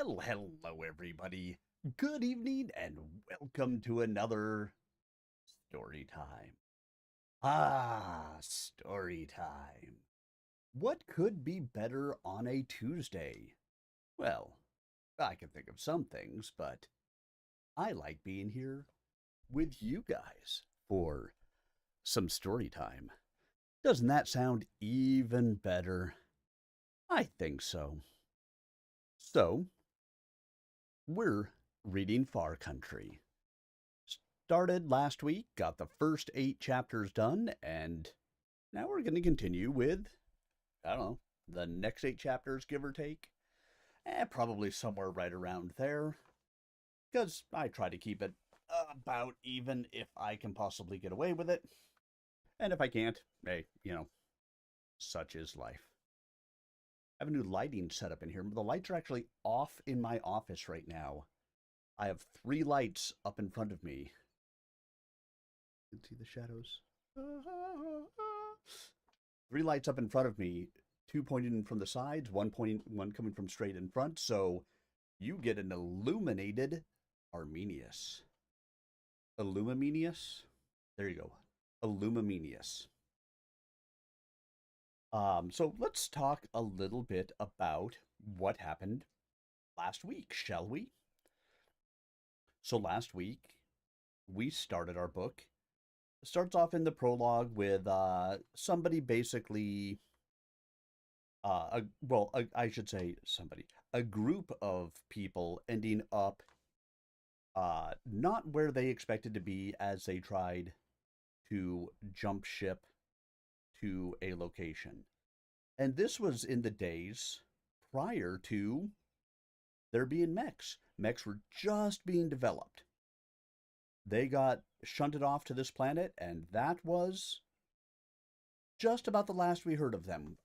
Well, hello everybody. Good evening and welcome to another story time. Story time. What could be better on a Tuesday? Well, I can think of some things, but I like being here with you guys for some story time. Doesn't that sound even better? I think so. So, we're reading Far Country. Started last week, got the first 8 chapters done, and now we're going to continue with, I don't know, the next 8 chapters, give or take. Probably somewhere right around there, because I try to keep it about even if I can possibly get away with it. And if I can't, hey, such is life. I have a new lighting setup in here. The lights are actually off in my office right now. I have 3 lights up in front of me. You can see the shadows. 3 lights up in front of me, 2 pointing from the sides, one coming from straight in front. So you get an illuminated Arminius. Illuminius? There you go. Illuminius. So let's talk a little bit about what happened last week, shall we? So last week, we started our book. It starts off in the prologue with somebody basically, I should say somebody, a group of people ending up not where they expected to be as they tried to jump ship to a location. And this was in the days prior to there being mechs. Mechs were just being developed. They got shunted off to this planet, and that was just about the last we heard of them.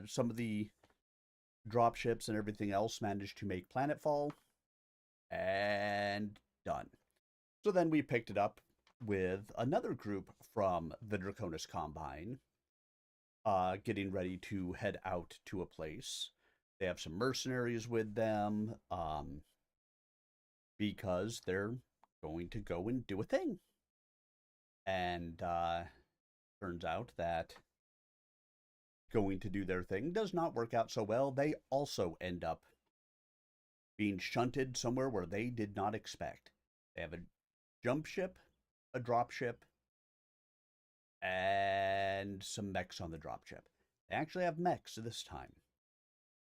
Some of the dropships and everything else managed to make planetfall, and done. So then we picked it up with another group from the Draconis Combine, getting ready to head out to a place. They have some mercenaries with them, because they're going to go and do a thing. And turns out that going to do their thing does not work out so well. They also end up being shunted somewhere where they did not expect. They have a jump ship, a drop ship, and some mechs on the drop ship. They actually have mechs this time.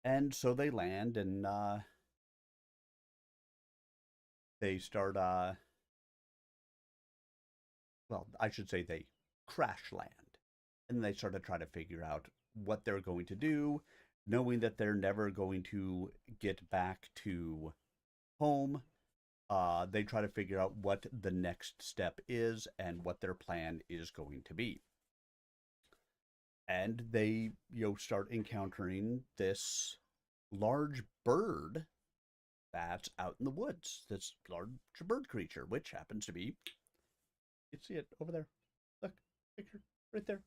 And so they land and they start, I should say they crash land. And they start to try to figure out what they're going to do, knowing that they're never going to get back to home. They try to figure out what the next step is and what their plan is going to be. And they, start encountering this large bird that's out in the woods. This large bird creature, which happens to be, you see it over there. Look, picture right there.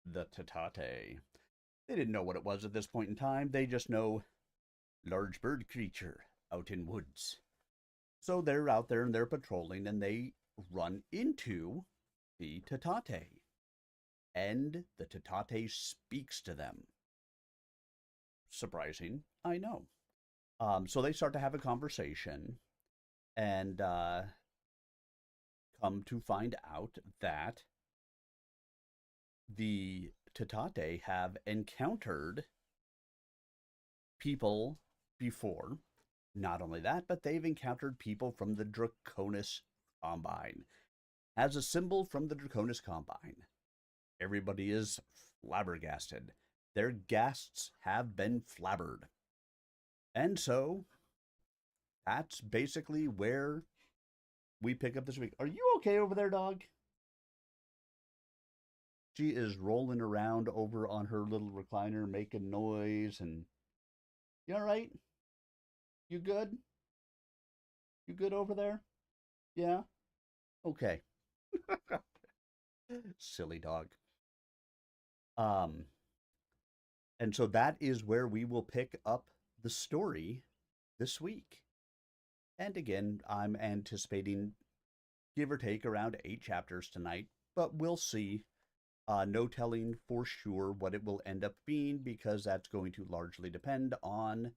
The Tatate. They didn't know what it was at this point in time. They just know large bird creature out in woods. So they're out there and they're patrolling and they run into the Tatate. And the Tatate speaks to them. Surprising, I know. So they start to have a conversation and come to find out that the Tatate have encountered people before. Not only that, but they've encountered people from the Draconis Combine. As a symbol from the Draconis Combine, everybody is flabbergasted. Their guests have been flabbered. And so, that's basically where we pick up this week. Are you okay over there, dog? She is rolling around over on her little recliner, making noise, and you all right? You good? You good over there? Yeah? Okay. Silly dog. And so that is where we will pick up the story this week. And again, I'm anticipating give or take around 8 chapters tonight, but we'll see. No telling for sure what it will end up being because that's going to largely depend on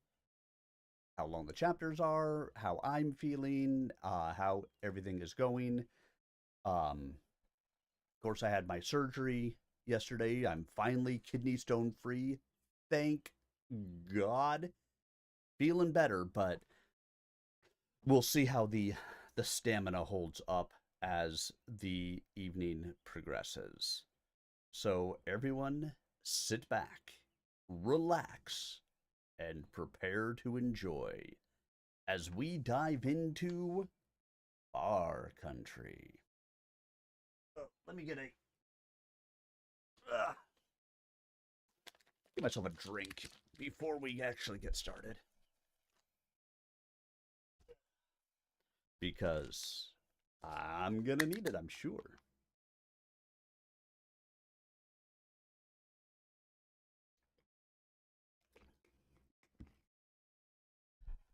how long the chapters are, how I'm feeling, how everything is going. Of course, I had my surgery yesterday. I'm finally kidney stone free. Thank God. Feeling better, but we'll see how the stamina holds up as the evening progresses. So everyone sit back, relax, and prepare to enjoy as we dive into Far Country. Let me get myself a drink before we actually get started. Because I'm gonna need it, I'm sure.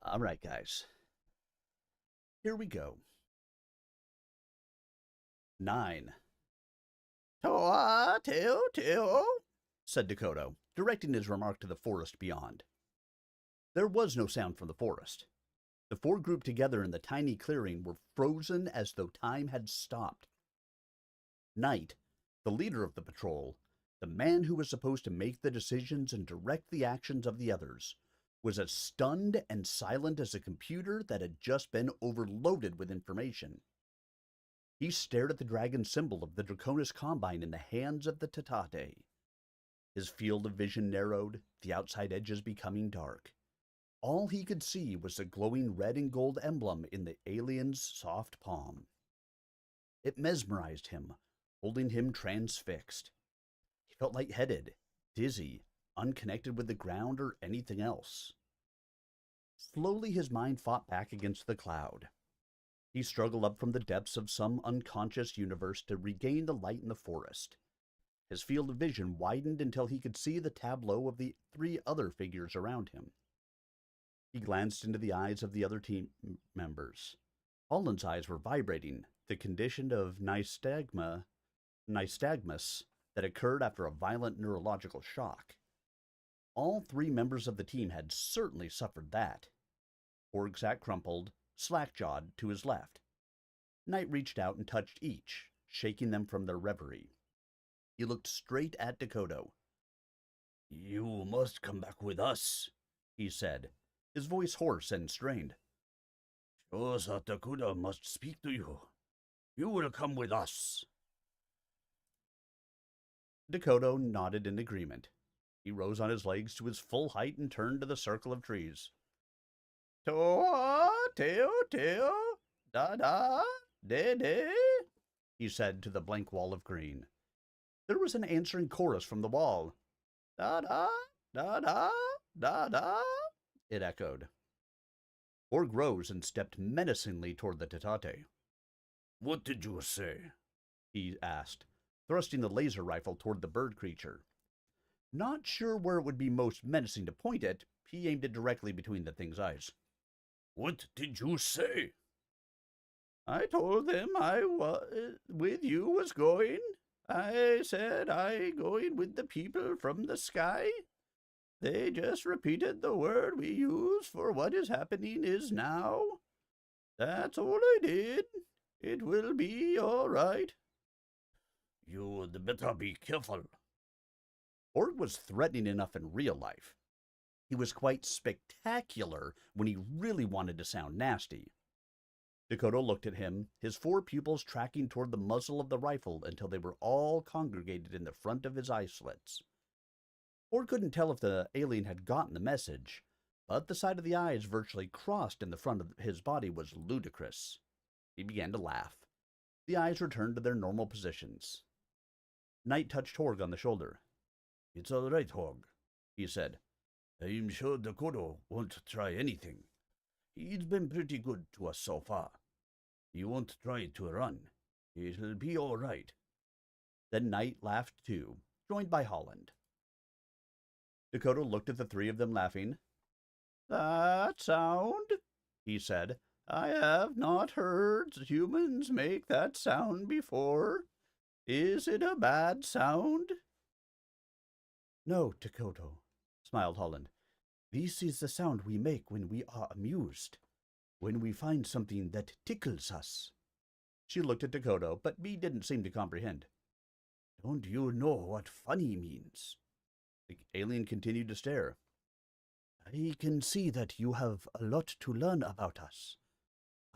All right, guys. Here we go. 9. "Toa, teo, teo," said Dakota, directing his remark to the forest beyond. There was no sound from the forest. The four grouped together in the tiny clearing were frozen as though time had stopped. Knight, the leader of the patrol, the man who was supposed to make the decisions and direct the actions of the others, was as stunned and silent as a computer that had just been overloaded with information. He stared at the dragon symbol of the Draconis Combine in the hands of the Tatate. His field of vision narrowed, the outside edges becoming dark. All he could see was the glowing red and gold emblem in the alien's soft palm. It mesmerized him, holding him transfixed. He felt lightheaded, dizzy, unconnected with the ground or anything else. Slowly his mind fought back against the cloud. He struggled up from the depths of some unconscious universe to regain the light in the forest. His field of vision widened until he could see the tableau of the 3 other figures around him. He glanced into the eyes of the other team members. Holland's eyes were vibrating, the condition of nystagmus that occurred after a violent neurological shock. All 3 members of the team had certainly suffered that. Org sat crumpled, slack-jawed to his left. Knight reached out and touched each, shaking them from their reverie. He looked straight at Dakota. "You must come back with us," he said, his voice hoarse and strained. "Shosa Dakota must speak to you. You will come with us." Dakota nodded in agreement. He rose on his legs to his full height and turned to the circle of trees. "Toa, teo, teo, da da, de de," he said to the blank wall of green. There was an answering chorus from the wall. "Da da, da da, da da," it echoed. Org rose and stepped menacingly toward the Tatate. "What did you say?" he asked, thrusting the laser rifle toward the bird creature. Not sure where it would be most menacing to point it, he aimed it directly between the thing's eyes. "What did you say?" "I told them I with you was going. I said I going with the people from the sky. They just repeated the word we use for what is happening is now. That's all I did. It will be all right." "You'd better be careful." Org was threatening enough in real life. He was quite spectacular when he really wanted to sound nasty. Dakota looked at him, his 4 pupils tracking toward the muzzle of the rifle until they were all congregated in the front of his eye slits. Org couldn't tell if the alien had gotten the message, but the side of the eyes virtually crossed in the front of his body was ludicrous. He began to laugh. The eyes returned to their normal positions. Knight touched Horg on the shoulder. "It's all right, Horg," he said. "I'm sure Dakota won't try anything. He's been pretty good to us so far. He won't try to run. It'll be all right." Then Knight laughed too, joined by Holland. Dakota looked at the 3 of them laughing. That sound, he said. I have not heard humans make that sound before. Is it a bad sound? No, Tekoto, smiled Holland. This is the sound we make when we are amused, when we find something that tickles us. She looked at Tekoto, but he didn't seem to comprehend. Don't you know what funny means? The alien continued to stare. I can see that you have a lot to learn about us.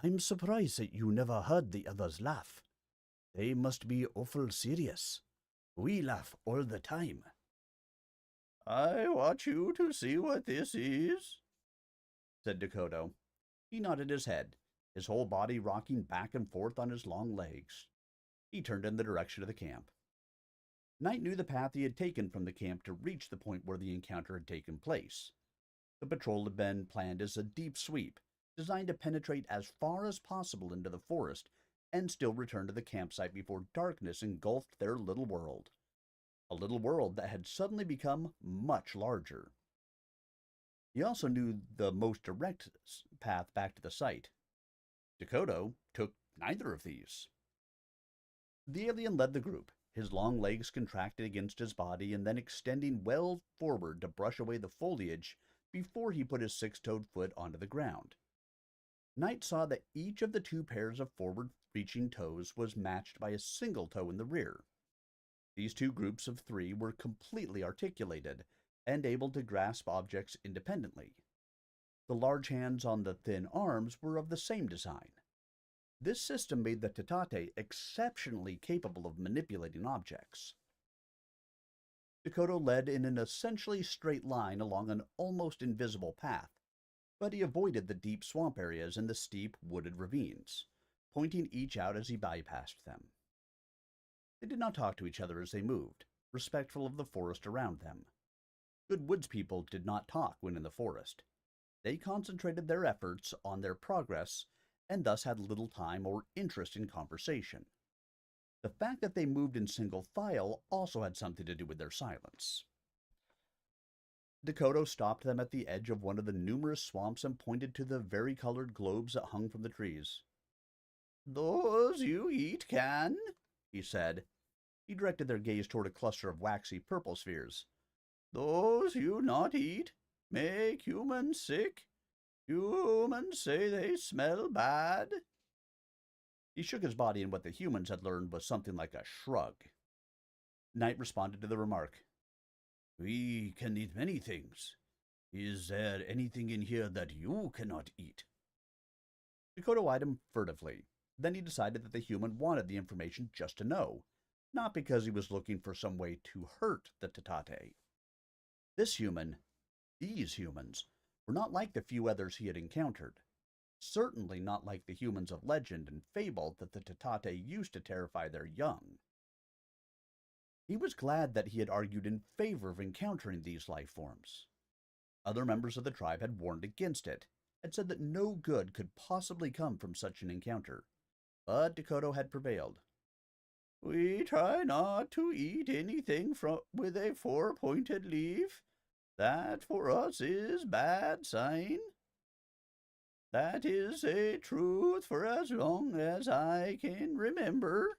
I'm surprised that you never heard the others laugh. They must be awful serious. We laugh all the time. I want you to see what this is, said Tekoto. He nodded his head, his whole body rocking back and forth on his long legs. He turned in the direction of the camp. Knight knew the path he had taken from the camp to reach the point where the encounter had taken place. The patrol had been planned as a deep sweep, designed to penetrate as far as possible into the forest and still return to the campsite before darkness engulfed their little world. A little world that had suddenly become much larger. He also knew the most direct path back to the site. Tekoto took neither of these. The alien led the group, his long legs contracted against his body and then extending well forward to brush away the foliage before he put his six-toed foot onto the ground. Knight saw that each of the two pairs of forward-reaching toes was matched by a single toe in the rear. These two groups of three were completely articulated and able to grasp objects independently. The large hands on the thin arms were of the same design. This system made the Tatate exceptionally capable of manipulating objects. Tekoto led in an essentially straight line along an almost invisible path, but he avoided the deep swamp areas and the steep wooded ravines, pointing each out as he bypassed them. They did not talk to each other as they moved, respectful of the forest around them. Good woods people did not talk when in the forest. They concentrated their efforts on their progress and thus had little time or interest in conversation. The fact that they moved in single file also had something to do with their silence. Tekoto stopped them at the edge of one of the numerous swamps and pointed to the varicolored globes that hung from the trees. Those you eat can, he said. He directed their gaze toward a cluster of waxy purple spheres. Those you not eat make humans sick. Humans say they smell bad. He shook his body, and what the humans had learned was something like a shrug. Knight responded to the remark. We can eat many things. Is there anything in here that you cannot eat? Tekoto eyed him furtively. Then he decided that the human wanted the information just to know, not because he was looking for some way to hurt the Tatate. These humans, were not like the few others he had encountered. Certainly not like the humans of legend and fable that the Tatate used to terrify their young. He was glad that he had argued in favor of encountering these life forms. Other members of the tribe had warned against it, and said that no good could possibly come from such an encounter. But Tekoto had prevailed. We try not to eat anything with a four-pointed leaf. That for us is bad sign. That is a truth for as long as I can remember.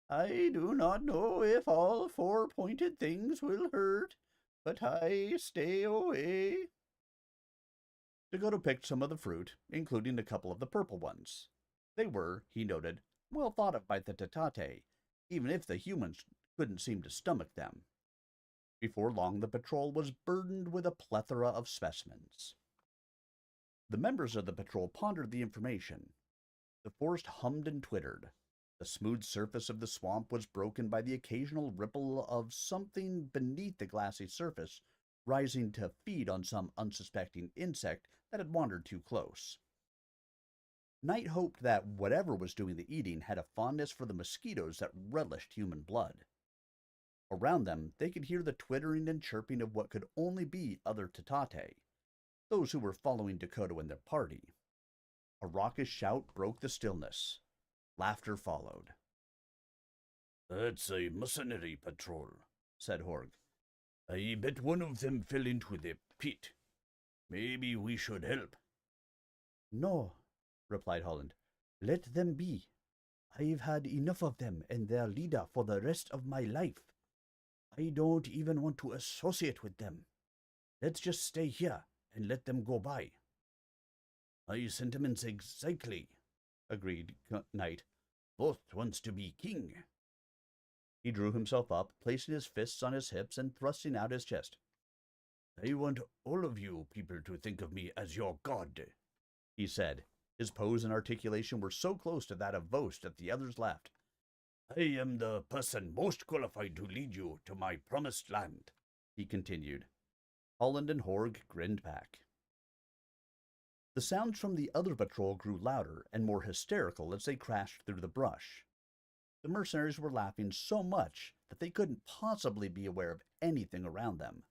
I do not know if all four-pointed things will hurt, but I stay away. Tekoto picked some of the fruit, including a couple of the purple ones. They were, he noted, well thought of by the Tatate, even if the humans couldn't seem to stomach them. Before long, the patrol was burdened with a plethora of specimens. The members of the patrol pondered the information. The forest hummed and twittered. The smooth surface of the swamp was broken by the occasional ripple of something beneath the glassy surface, rising to feed on some unsuspecting insect that had wandered too close. Knight hoped that whatever was doing the eating had a fondness for the mosquitoes that relished human blood. Around them, they could hear the twittering and chirping of what could only be other Tatate, those who were following Tekoto and their party. A raucous shout broke the stillness. Laughter followed. That's a mercenary patrol, said Horg. I bet one of them fell into the pit. Maybe we should help. No, replied Holland. Let them be. I've had enough of them and their leader for the rest of my life. I don't even want to associate with them. Let's just stay here and let them go by. My sentiments exactly, agreed Knight. Both wants to be king. He drew himself up, placing his fists on his hips and thrusting out his chest. I want all of you people to think of me as your god, he said. His pose and articulation were so close to that of Vost that the others laughed. I am the person most qualified to lead you to my promised land, he continued. Holland and Horg grinned back. The sounds from the other patrol grew louder and more hysterical as they crashed through the brush. The mercenaries were laughing so much that they couldn't possibly be aware of anything around them.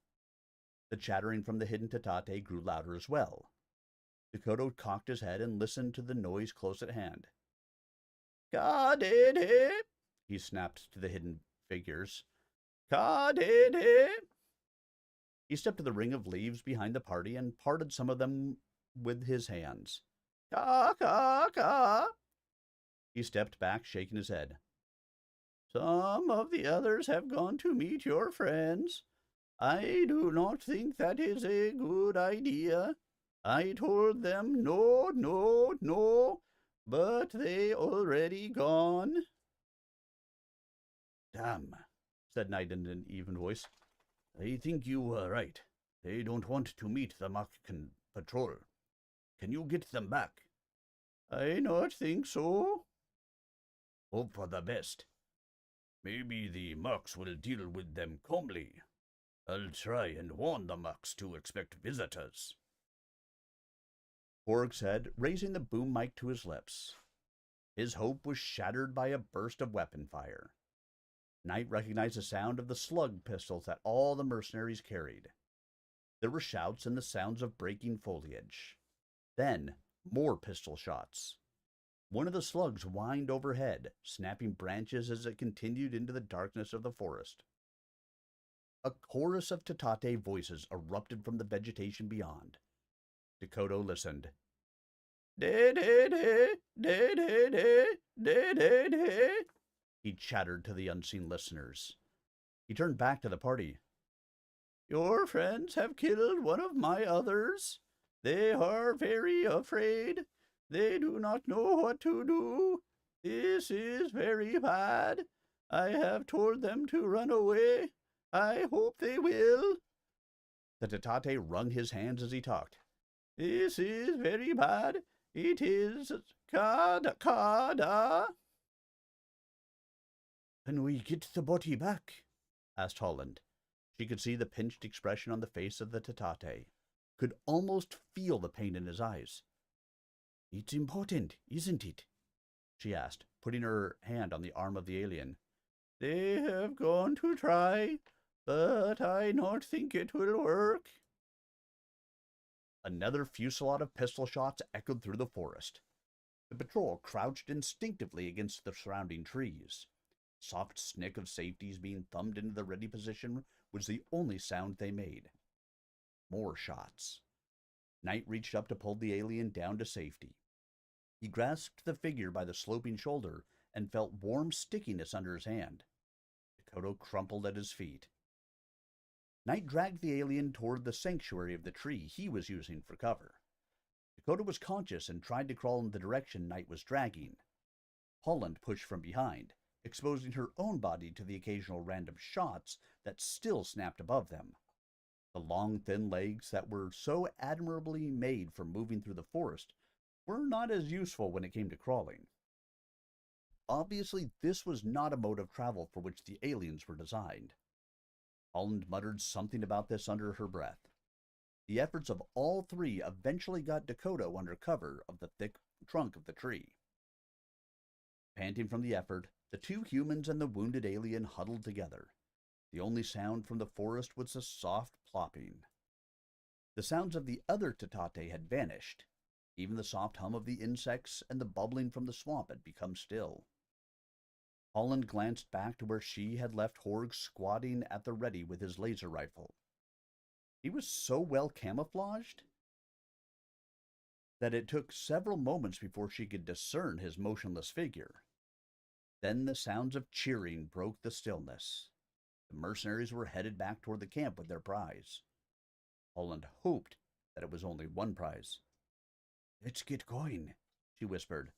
The chattering from the hidden Tatate grew louder as well. Dakota cocked his head and listened to the noise close at hand. Ka-de-de, he snapped to the hidden figures. Ka-de-de. He stepped to the ring of leaves behind the party and parted some of them with his hands. Ka-ka-ka. He stepped back, shaking his head. Some of the others have gone to meet your friends. I do not think that is a good idea. I told them no, no, no, but they already gone. Damn, said Knight in an even voice. I think you were right. They don't want to meet the Makan patrol. Can you get them back? I not think so. Hope for the best. Maybe the Mux will deal with them calmly. I'll try and warn the Mux to expect visitors. Horg said, raising the boom mic to his lips. His hope was shattered by a burst of weapon fire. Knight recognized the sound of the slug pistols that all the mercenaries carried. There were shouts and the sounds of breaking foliage. Then, more pistol shots. One of the slugs whined overhead, snapping branches as it continued into the darkness of the forest. A chorus of Tatate voices erupted from the vegetation beyond. Dakota listened. De-de-de, de-de-de, de-de-de, he chattered to the unseen listeners. He turned back to the party. Your friends have killed one of my others. They are very afraid. They do not know what to do. This is very bad. I have told them to run away. I hope they will. The Tatate wrung his hands as he talked. This is very bad. It is Kada. Can we get the body back? Asked Holland. She could see the pinched expression on the face of the Tatate, could almost feel the pain in his eyes. It's important, isn't it? She asked, putting her hand on the arm of the alien. They have gone to try, but I not think it will work. Another fusillade of pistol shots echoed through the forest. The patrol crouched instinctively against the surrounding trees. Soft snick of safeties being thumbed into the ready position was the only sound they made. More shots. Knight reached up to pull the alien down to safety. He grasped the figure by the sloping shoulder and felt warm stickiness under his hand. Dakota crumpled at his feet. Knight dragged the alien toward the sanctuary of the tree he was using for cover. Dakota was conscious and tried to crawl in the direction Knight was dragging. Holland pushed from behind, exposing her own body to the occasional random shots that still snapped above them. The long, thin legs that were so admirably made for moving through the forest were not as useful when it came to crawling. Obviously, this was not a mode of travel for which the aliens were designed. Holland muttered something about this under her breath. The efforts of all three eventually got Dakota under cover of the thick trunk of the tree. Panting from the effort, the two humans and the wounded alien huddled together. The only sound from the forest was a soft plopping. The sounds of the other Tatate had vanished. Even the soft hum of the insects and the bubbling from the swamp had become still. Holland glanced back to where she had left Horg squatting at the ready with his laser rifle. He was so well camouflaged that it took several moments before she could discern his motionless figure. Then the sounds of cheering broke the stillness. The mercenaries were headed back toward the camp with their prize. Holland hoped that it was only one prize. "Let's get going," she whispered.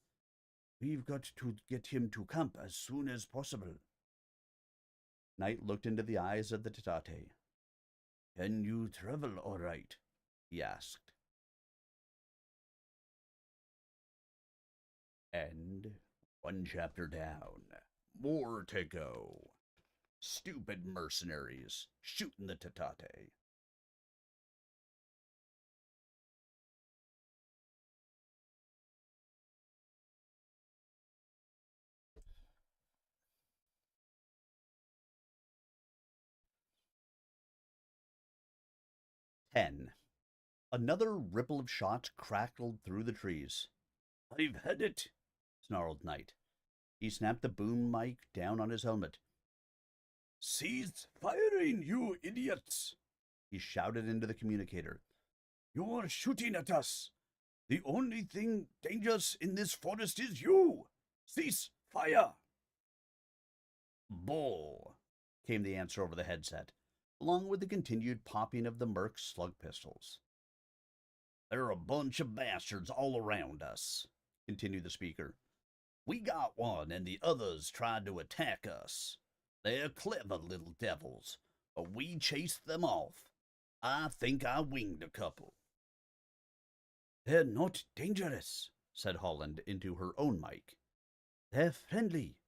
"We've got to get him to camp as soon as possible." Knight looked into the eyes of the Tatate. "Can you travel all right?" he asked. And one chapter down. More to go. Stupid mercenaries shooting the Tatate. "10. Another ripple of shots crackled through the trees. "I've had it," snarled Knight. He snapped the boom mic down on his helmet. "Cease firing, you idiots!" he shouted into the communicator. "You're shooting at us. The only thing dangerous in this forest is you. Cease fire!" "Bull," came the answer over the headset, along with the continued popping of the Merc slug pistols. "They're a bunch of bastards all around us," continued the speaker. "We got one, and the others tried to attack us. They're clever little devils, but we chased them off. I think I winged a couple." "They're not dangerous," said Holland into her own mic. "They're friendly.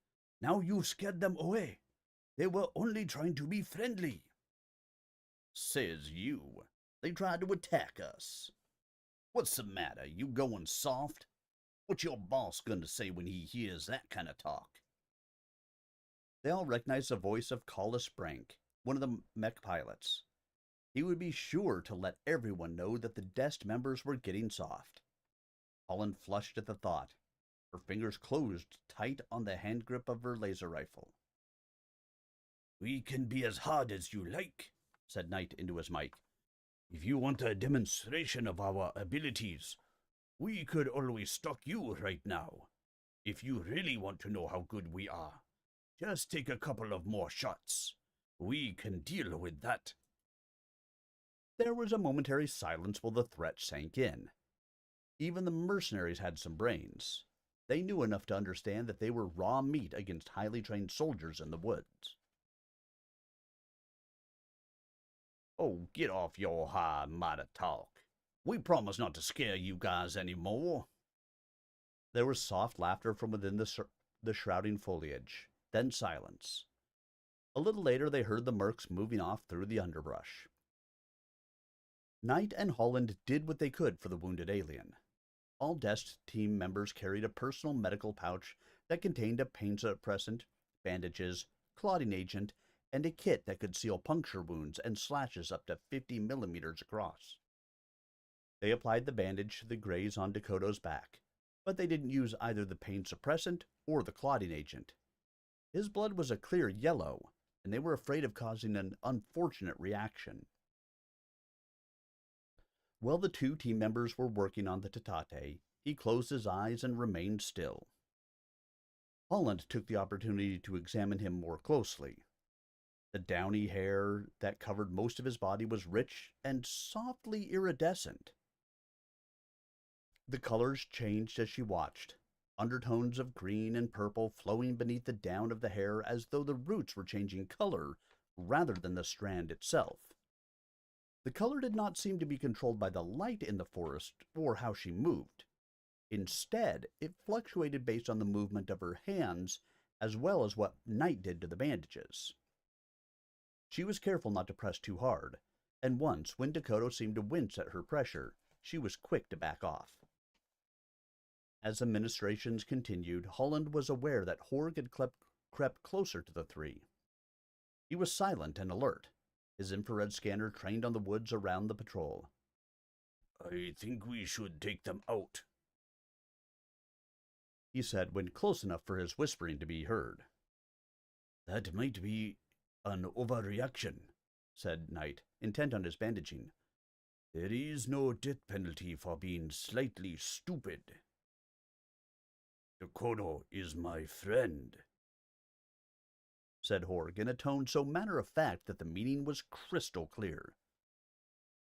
Now you've scared them away. They were only trying to be friendly." "Says you. They tried to attack us. What's the matter? You going soft? What's your boss going to say when he hears that kind of talk?" They all recognized the voice of Collis Brank, one of the mech pilots. He would be sure to let everyone know that the Dest members were getting soft. Holland flushed at the thought. Her fingers closed tight on the hand grip of her laser rifle. "We can be as hard as you like," said Knight into his mic. "If you want a demonstration of our abilities, we could always stalk you right now. If you really want to know how good we are, just take a couple of more shots. We can deal with that." There was a momentary silence while the threat sank in. Even the mercenaries had some brains. They knew enough to understand that they were raw meat against highly trained soldiers in the woods. "Oh, get off your high mighty talk. We promise not to scare you guys any more." There was soft laughter from within the shrouding foliage, then silence. A little later they heard the Mercs moving off through the underbrush. Knight and Holland did what they could for the wounded alien. All Dest team members carried a personal medical pouch that contained a pain suppressant, bandages, clotting agent, and a kit that could seal puncture wounds and slashes up to 50 millimeters across. They applied the bandage to the graze on Dakota's back, but they didn't use either the pain suppressant or the clotting agent. His blood was a clear yellow, and they were afraid of causing an unfortunate reaction. While the two team members were working on the Tatate, he closed his eyes and remained still. Holland took the opportunity to examine him more closely. The downy hair that covered most of his body was rich and softly iridescent. The colors changed as she watched, undertones of green and purple flowing beneath the down of the hair as though the roots were changing color rather than the strand itself. The color did not seem to be controlled by the light in the forest or how she moved. Instead, it fluctuated based on the movement of her hands as well as what Knight did to the bandages. She was careful not to press too hard, and once, when Dakota seemed to wince at her pressure, she was quick to back off. As the ministrations continued, Holland was aware that Horg had crept closer to the three. He was silent and alert, his infrared scanner trained on the woods around the patrol. "I think we should take them out," he said when close enough for his whispering to be heard. "That might be an overreaction," said Knight, intent on his bandaging. There is no death penalty for being slightly stupid. Dakota is my friend, said Horg in a tone so matter-of-fact that the meaning was crystal clear.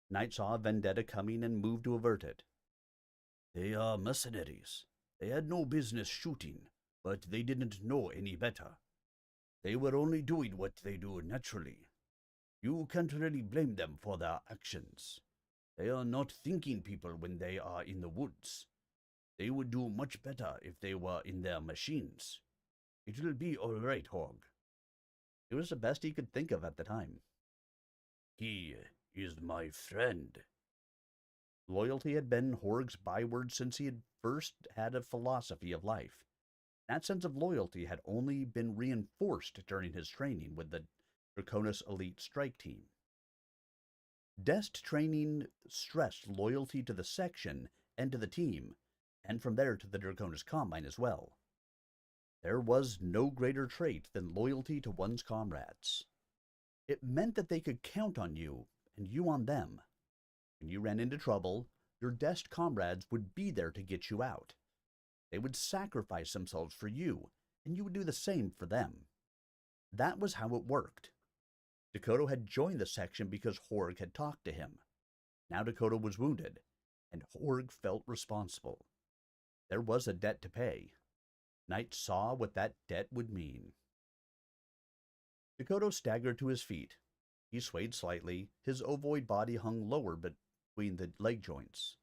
Knight saw a vendetta coming and moved to avert it. They are mercenaries. They had no business shooting, but they didn't know any better. They were only doing what they do naturally. You can't really blame them for their actions. They are not thinking people when they are in the woods. They would do much better if they were in their machines. It will be all right, Horg. It was the best he could think of at the time. He is my friend. Loyalty had been Horg's byword since he had first had a philosophy of life. That sense of loyalty had only been reinforced during his training with the Draconis Elite Strike Team. DEST training stressed loyalty to the section and to the team, and from there to the Draconis Combine as well. There was no greater trait than loyalty to one's comrades. It meant that they could count on you, and you on them. When you ran into trouble, your DEST comrades would be there to get you out. They would sacrifice themselves for you, and you would do the same for them. That was how it worked. Dakota had joined the section because Horg had talked to him. Now Dakota was wounded, and Horg felt responsible. There was a debt to pay. Knight saw what that debt would mean. Dakota staggered to his feet. He swayed slightly, his ovoid body hung lower between the leg joints.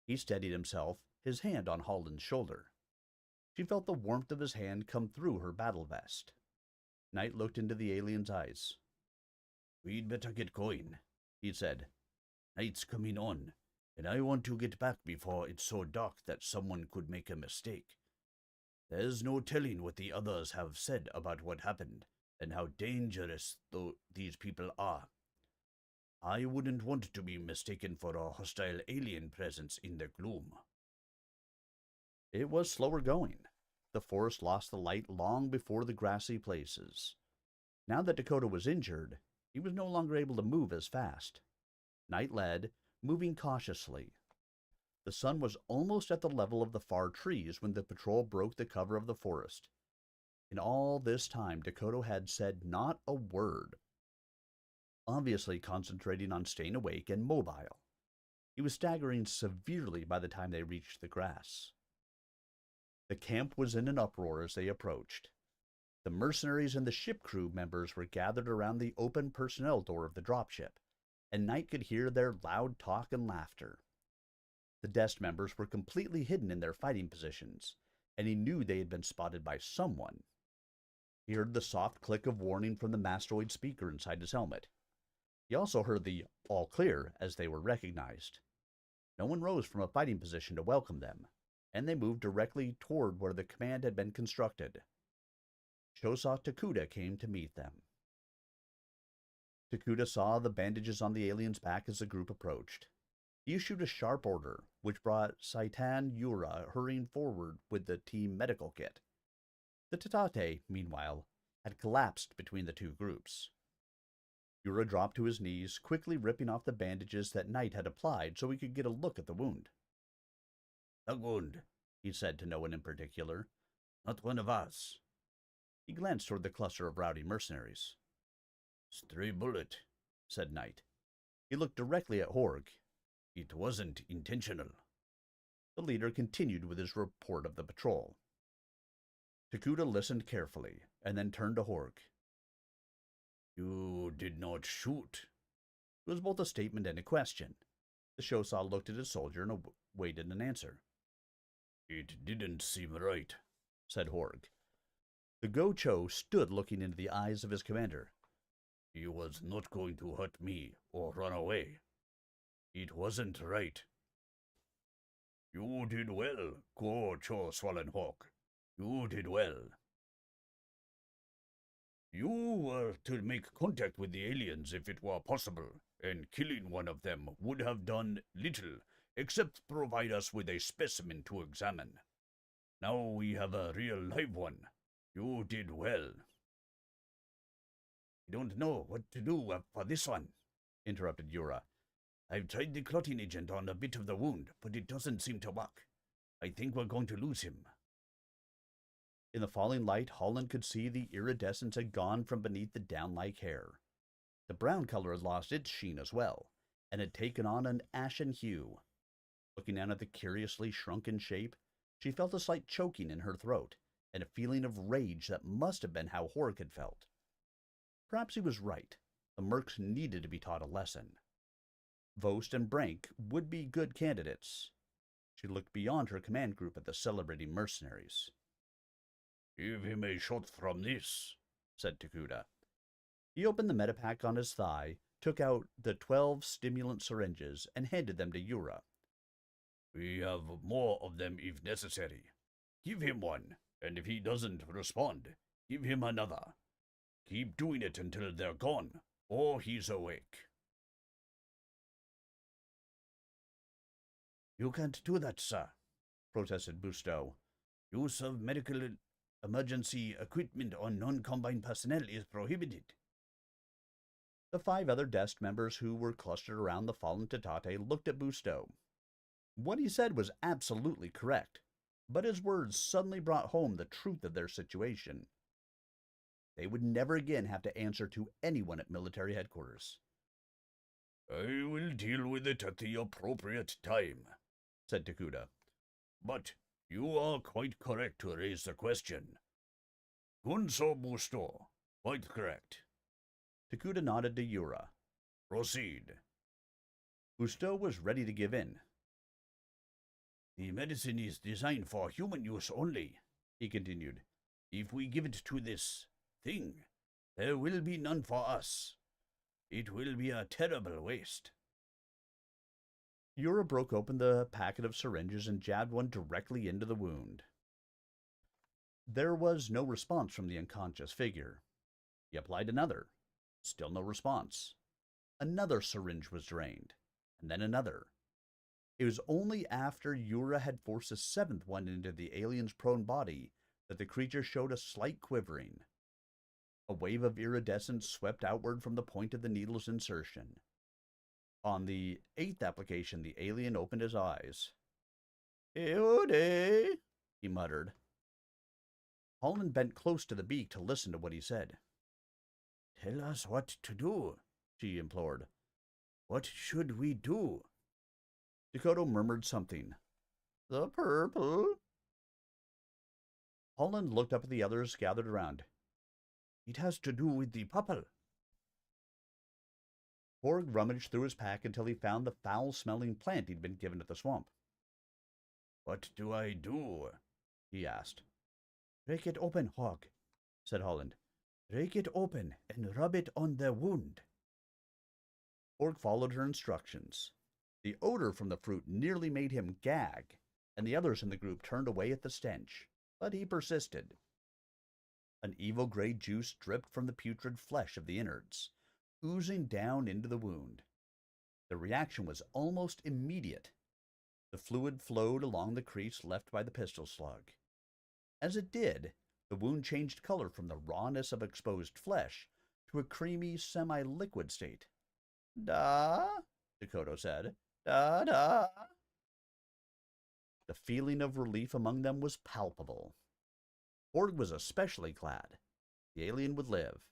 He steadied himself, his hand on Holland's shoulder. She felt the warmth of his hand come through her battle vest. Knight looked into the alien's eyes. We'd better get going, he said. Night's coming on, and I want to get back before it's so dark that someone could make a mistake. There's no telling what the others have said about what happened, and how dangerous these people are. I wouldn't want to be mistaken for a hostile alien presence in the gloom. It was slower going. The forest lost the light long before the grassy places. Now that Dakota was injured, he was no longer able to move as fast. Knight led, moving cautiously. The sun was almost at the level of the far trees when the patrol broke the cover of the forest. In all this time, Dakota had said not a word, obviously concentrating on staying awake and mobile. He was staggering severely by the time they reached the grass. The camp was in an uproar as they approached. The mercenaries and the ship crew members were gathered around the open personnel door of the dropship, and Knight could hear their loud talk and laughter. The DEST members were completely hidden in their fighting positions, and he knew they had been spotted by someone. He heard the soft click of warning from the mastoid speaker inside his helmet. He also heard the all clear as they were recognized. No one rose from a fighting position to welcome them, and they moved directly toward where the command had been constructed. Shosa Takuda came to meet them. Takuda saw the bandages on the alien's back as the group approached. He issued a sharp order, which brought Saitan Yura hurrying forward with the team medical kit. The Tatate, meanwhile, had collapsed between the two groups. Yura dropped to his knees, quickly ripping off the bandages that Knight had applied so he could get a look at the wound. "A wound," he said to no one in particular. "Not one of us." He glanced toward the cluster of rowdy mercenaries. "Stray bullet," said Knight. He looked directly at Horg. "It wasn't intentional." The leader continued with his report of the patrol. Takuda listened carefully, and then turned to Horg. "You did not shoot." It was both a statement and a question. The Shosa looked at his soldier and awaited an answer. "It didn't seem right," said Horg. The Go-Cho stood looking into the eyes of his commander. "He was not going to hurt me or run away. It wasn't right." "You did well, Go-Cho Swollenhawk. You did well. You were to make contact with the aliens if it were possible, and killing one of them would have done little except provide us with a specimen to examine. Now we have a real live one. You did well." "I don't know what to do for this one," interrupted Yura. I've tried the clotting agent on a bit of the wound, but it doesn't seem to work. I think we're going to lose him. In the falling light, Holland could see the iridescence had gone from beneath the down-like hair. The brown color had lost its sheen as well, and had taken on an ashen hue. Looking down at the curiously shrunken shape, she felt a slight choking in her throat, and a feeling of rage that must have been how Horg had felt. Perhaps he was right. The mercs needed to be taught a lesson. Vost and Brank would be good candidates. She looked beyond her command group at the celebrating mercenaries. "Give him a shot from this," said Takuda. He opened the medipack on his thigh, took out the 12 stimulant syringes, and handed them to Yura. "We have more of them if necessary. Give him one, and if he doesn't respond, give him another. Keep doing it until they're gone, or he's awake." "You can't do that, sir," protested Busto. "Use of medical emergency equipment on non-combined personnel is prohibited." The 5 other desk members who were clustered around the fallen Tatate looked at Busto. What he said was absolutely correct, but his words suddenly brought home the truth of their situation. They would never again have to answer to anyone at military headquarters. "I will deal with it at the appropriate time," said Takuda. "But you are quite correct to raise the question. Gunso Busto, quite correct." Takuda nodded to Yura. "Proceed." Busto was ready to give in. "The medicine is designed for human use only," he continued. "If we give it to this thing, there will be none for us. It will be a terrible waste." Yura broke open the packet of syringes and jabbed one directly into the wound. There was no response from the unconscious figure. He applied another. Still no response. Another syringe was drained, and then another. It was only after Yura had forced a 7th one into the alien's prone body that the creature showed a slight quivering. A wave of iridescence swept outward from the point of the needle's insertion. On the 8th application, the alien opened his eyes. "Eode," he muttered. Holland bent close to the beak to listen to what he said. "Tell us what to do," she implored. "What should we do?" Dakota murmured something. "The purple." Holland looked up at the others gathered around. "It has to do with the purple." Horg rummaged through his pack until he found the foul-smelling plant he'd been given at the swamp. "What do I do?" he asked. "Break it open, Horg," said Holland. "Break it open and rub it on their wound." Horg followed her instructions. The odor from the fruit nearly made him gag, and the others in the group turned away at the stench, but he persisted. An evil gray juice dripped from the putrid flesh of the innards, oozing down into the wound. The reaction was almost immediate. The fluid flowed along the crease left by the pistol slug. As it did, the wound changed color from the rawness of exposed flesh to a creamy, semi-liquid state. "Da," Dakota said. "Da, da." The feeling of relief among them was palpable. Horg was especially glad. The alien would live,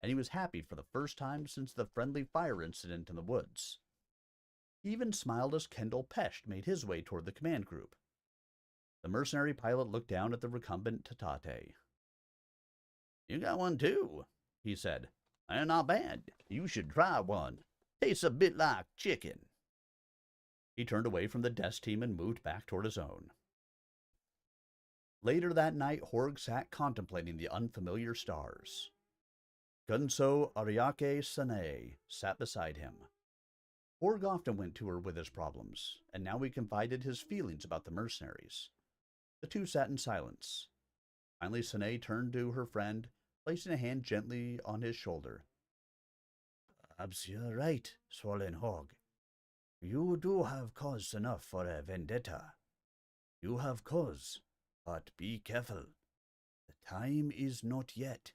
and he was happy for the first time since the friendly fire incident in the woods. He even smiled as Kendall Pesht made his way toward the command group. The mercenary pilot looked down at the recumbent Tatate. "You got one too," he said. "And not bad. You should try one. Tastes a bit like chicken." He turned away from the desk team and moved back toward his own. Later that night, Horg sat contemplating the unfamiliar stars. Gunso Ariake Sane sat beside him. Horg often went to her with his problems, and now he confided his feelings about the mercenaries. The two sat in silence. Finally, Sane turned to her friend, placing a hand gently on his shoulder. "Perhaps you're right, Swollen Hog. You do have cause enough for a vendetta. You have cause, but be careful. The time is not yet."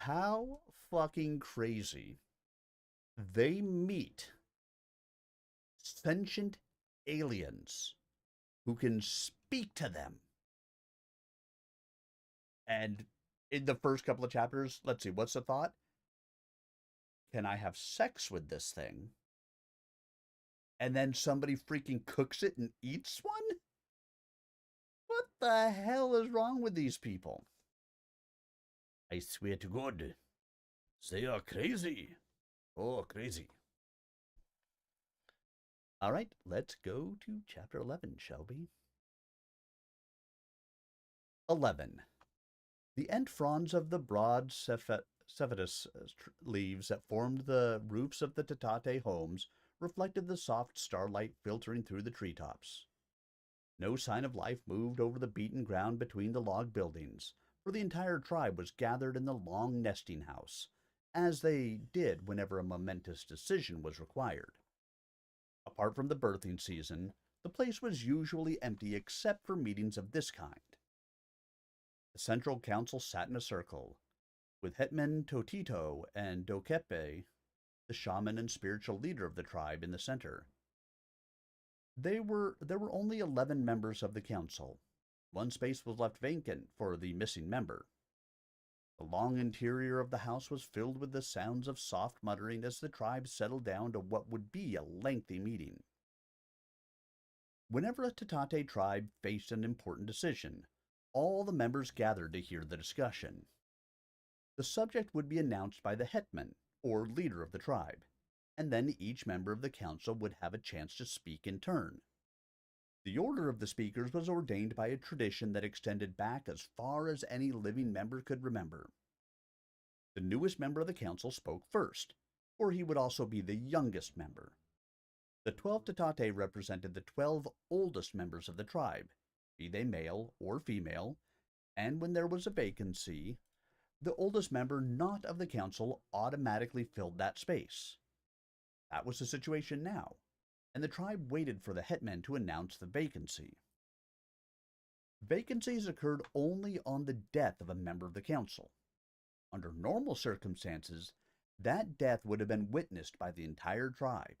How fucking crazy. They meet sentient aliens who can speak to them. And in the first couple of chapters, let's see, what's the thought? Can I have sex with this thing? And then somebody freaking cooks it and eats one? What the hell is wrong with these people? I swear to God, they are crazy. Oh, crazy. All right, let's go to chapter 11, shall we? 11. The end fronds of the broad cephalus leaves that formed the roofs of the Tatate homes reflected the soft starlight filtering through the treetops. No sign of life moved over the beaten ground between the log buildings, for the entire tribe was gathered in the long nesting house, as they did whenever a momentous decision was required. Apart from the birthing season, the place was usually empty except for meetings of this kind. The central council sat in a circle, with Hetman Totito and Dokepe, the shaman and spiritual leader of the tribe, in the center. There were only 11 members of the council. One space was left vacant for the missing member. The long interior of the house was filled with the sounds of soft muttering as the tribe settled down to what would be a lengthy meeting. Whenever a Tatate tribe faced an important decision, all the members gathered to hear the discussion. The subject would be announced by the hetman, or leader of the tribe, and then each member of the council would have a chance to speak in turn. The order of the speakers was ordained by a tradition that extended back as far as any living member could remember. The newest member of the council spoke first, for he would also be the youngest member. The 12 Tatate represented the 12 oldest members of the tribe, be they male or female, and when there was a vacancy, the oldest member not of the council automatically filled that space. That was the situation now, and the tribe waited for the hetman to announce the vacancy. Vacancies occurred only on the death of a member of the council. Under normal circumstances, that death would have been witnessed by the entire tribe.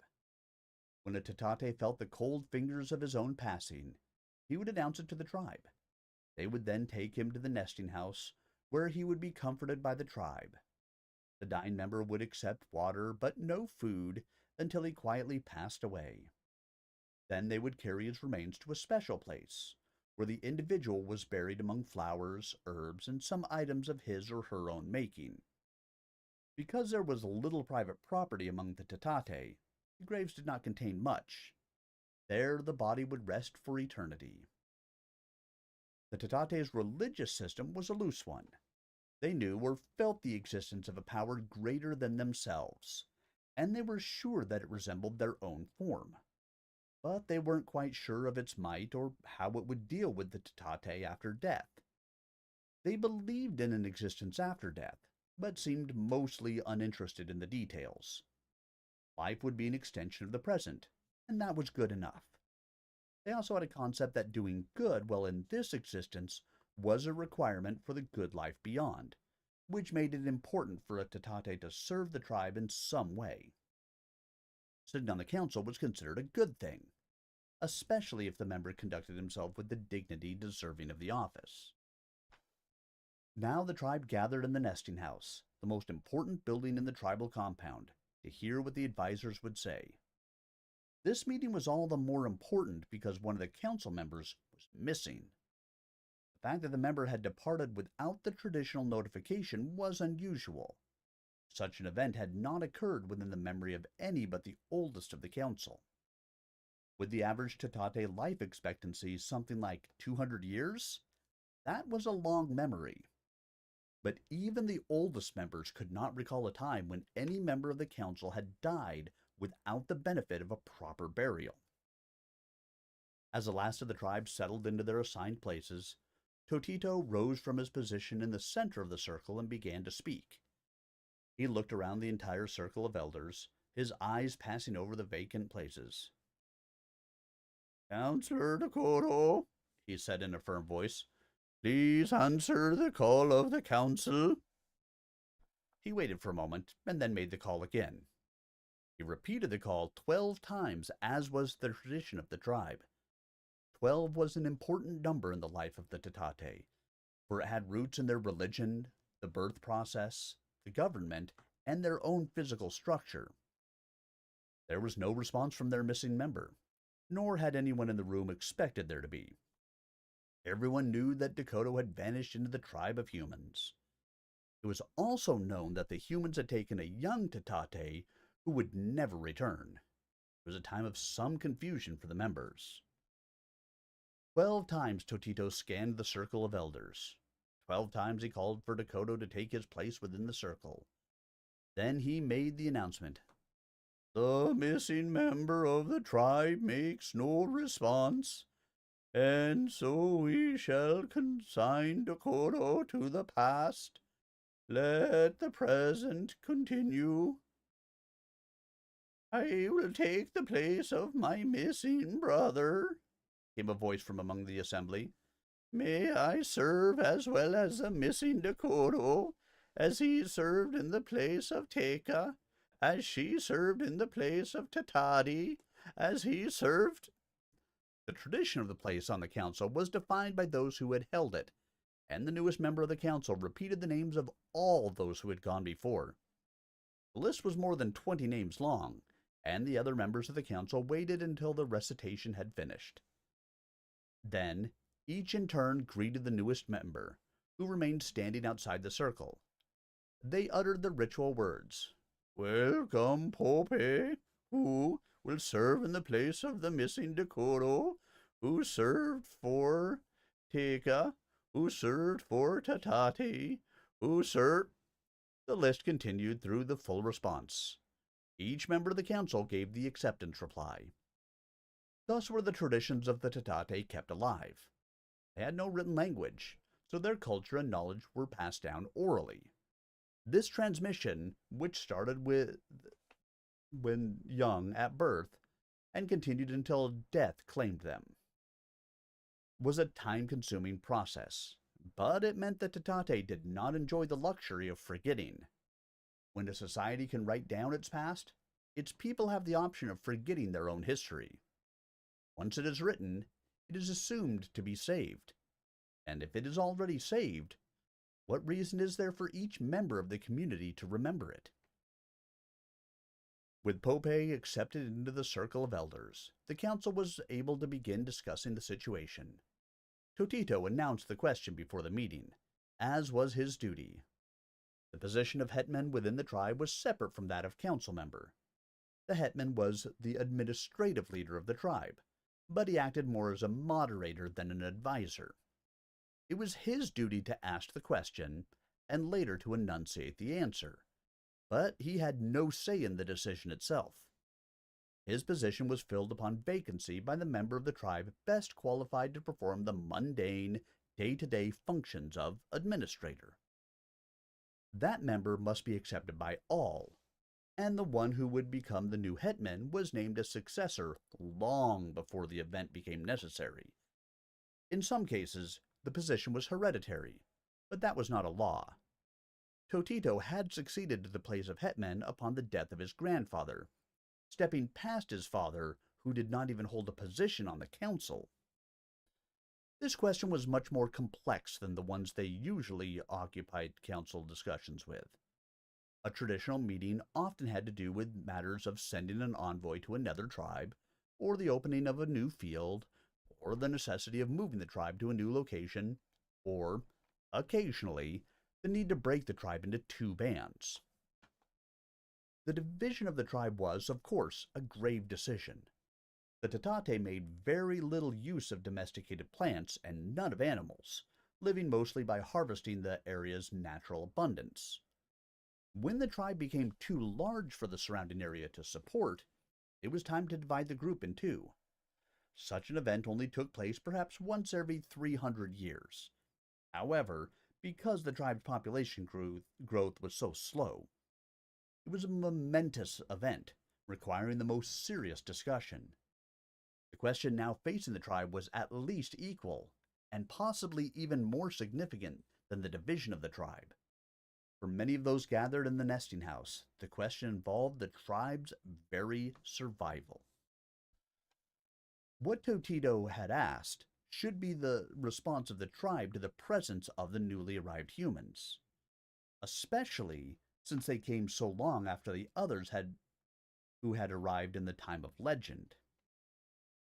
When a Tatate felt the cold fingers of his own passing, he would announce it to the tribe. They would then take him to the nesting house, where he would be comforted by the tribe. The dying member would accept water, but no food, until he quietly passed away. Then they would carry his remains to a special place, where the individual was buried among flowers, herbs, and some items of his or her own making. Because there was little private property among the Tatate, the graves did not contain much. There the body would rest for eternity. The Tatate's religious system was a loose one. They knew or felt the existence of a power greater than themselves, and they were sure that it resembled their own form. But they weren't quite sure of its might or how it would deal with the Tatate after death. They believed in an existence after death, but seemed mostly uninterested in the details. Life would be an extension of the present, and that was good enough. They also had a concept that doing good while in this existence was a requirement for the good life beyond, which made it important for a Tatate to serve the tribe in some way. Sitting on the council was considered a good thing, especially if the member conducted himself with the dignity deserving of the office. Now the tribe gathered in the nesting house, the most important building in the tribal compound, to hear what the advisors would say. This meeting was all the more important because one of the council members was missing. The fact that the member had departed without the traditional notification was unusual. Such an event had not occurred within the memory of any but the oldest of the council. With the average Tatate life expectancy something like 200 years, that was a long memory. But even the oldest members could not recall a time when any member of the council had died without the benefit of a proper burial. As the last of the tribe settled into their assigned places, Totito rose from his position in the center of the circle and began to speak. He looked around the entire circle of elders, his eyes passing over the vacant places. "Counselor Dakoro," he said in a firm voice, "please answer the call of the council." He waited for a moment and then made the call again. He repeated the call 12 times, as was the tradition of the tribe. 12 was an important number in the life of the Tatate, for it had roots in their religion, the birth process, the government, and their own physical structure. There was no response from their missing member, nor had anyone in the room expected there to be. Everyone knew that Dakota had vanished into the tribe of humans. It was also known that the humans had taken a young Tatate who would never return. It was a time of some confusion for the members. 12 times Totito scanned the circle of elders. 12 times he called for Dakota to take his place within the circle. Then he made the announcement. The missing member of the tribe makes no response, and so we shall consign Dakota to the past. Let the present continue. I will take the place of my missing brother, came a voice from among the assembly. May I serve as well as the missing Dakota, as he served in the place of Teka, as she served in the place of Tatadi, as he served. The tradition of the place on the council was defined by those who had held it, and the newest member of the council repeated the names of all those who had gone before. The list was more than 20 names long, and the other members of the council waited until the recitation had finished. Then, each in turn greeted the newest member, who remained standing outside the circle. They uttered the ritual words, Welcome, Pope, who will serve in the place of the missing Dakota, who served for Teka, who served for Tatati, who served. The list continued through the full response. Each member of the council gave the acceptance reply. Thus were the traditions of the Tatate kept alive. They had no written language, so their culture and knowledge were passed down orally. This transmission, which started when young at birth and continued until death claimed them, was a time-consuming process, but it meant that Tatate did not enjoy the luxury of forgetting. When a society can write down its past, its people have the option of forgetting their own history. Once it is written, it is assumed to be saved. And if it is already saved, what reason is there for each member of the community to remember it? With Pope accepted into the circle of elders, the council was able to begin discussing the situation. Totito announced the question before the meeting, as was his duty. The position of hetman within the tribe was separate from that of council member. The hetman was the administrative leader of the tribe, but he acted more as a moderator than an advisor. It was his duty to ask the question and later to enunciate the answer, but he had no say in the decision itself. His position was filled upon vacancy by the member of the tribe best qualified to perform the mundane, day-to-day functions of administrator. That member must be accepted by all, and the one who would become the new hetman was named a successor long before the event became necessary. In some cases, the position was hereditary, but that was not a law. Totito had succeeded to the place of hetman upon the death of his grandfather, stepping past his father, who did not even hold a position on the council. This question was much more complex than the ones they usually occupied council discussions with. A traditional meeting often had to do with matters of sending an envoy to another tribe, or the opening of a new field, or the necessity of moving the tribe to a new location, or, occasionally, the need to break the tribe into two bands. The division of the tribe was, of course, a grave decision. The Tatate made very little use of domesticated plants and none of animals, living mostly by harvesting the area's natural abundance. When the tribe became too large for the surrounding area to support, it was time to divide the group in two. Such an event only took place perhaps once every 300 years. However, because the tribe's population growth was so slow, it was a momentous event, requiring the most serious discussion. The question now facing the tribe was at least equal, and possibly even more significant than the division of the tribe. For many of those gathered in the nesting house, the question involved the tribe's very survival. What Totito had asked should be the response of the tribe to the presence of the newly arrived humans, especially since they came so long after the others who had arrived in the time of legend.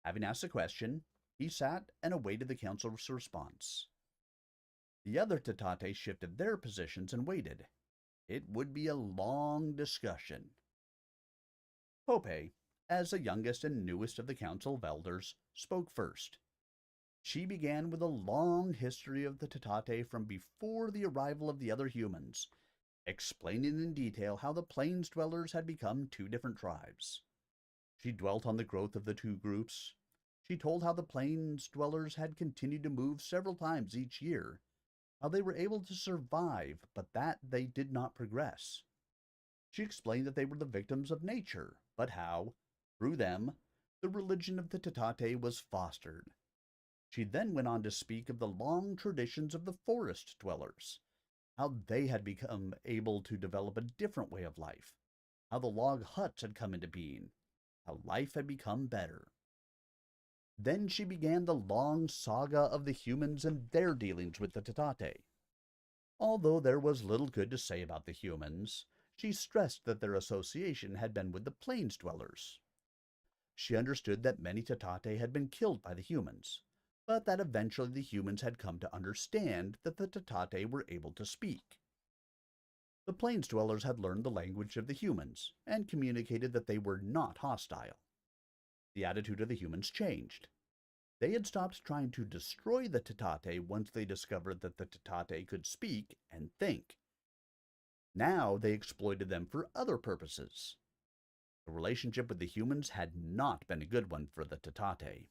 Having asked the question, he sat and awaited the council's response. The other Tatate shifted their positions and waited. It would be a long discussion. Pope, as the youngest and newest of the council of elders, spoke first. She began with a long history of the Tatate from before the arrival of the other humans, explaining in detail how the plains dwellers had become two different tribes. She dwelt on the growth of the two groups. She told how the plains dwellers had continued to move several times each year, how they were able to survive, but that they did not progress. She explained that they were the victims of nature, but how, through them, the religion of the Tatate was fostered. She then went on to speak of the long traditions of the forest dwellers, how they had become able to develop a different way of life, how the log huts had come into being, how life had become better. Then she began the long saga of the humans and their dealings with the Tatate. Although there was little good to say about the humans, she stressed that their association had been with the plains dwellers. She understood that many Tatate had been killed by the humans, but that eventually the humans had come to understand that the Tatate were able to speak. The plains dwellers had learned the language of the humans and communicated that they were not hostile. The attitude of the humans changed. They had stopped trying to destroy the Tatate once they discovered that the Tatate could speak and think. Now they exploited them for other purposes. The relationship with the humans had not been a good one for the Tatate.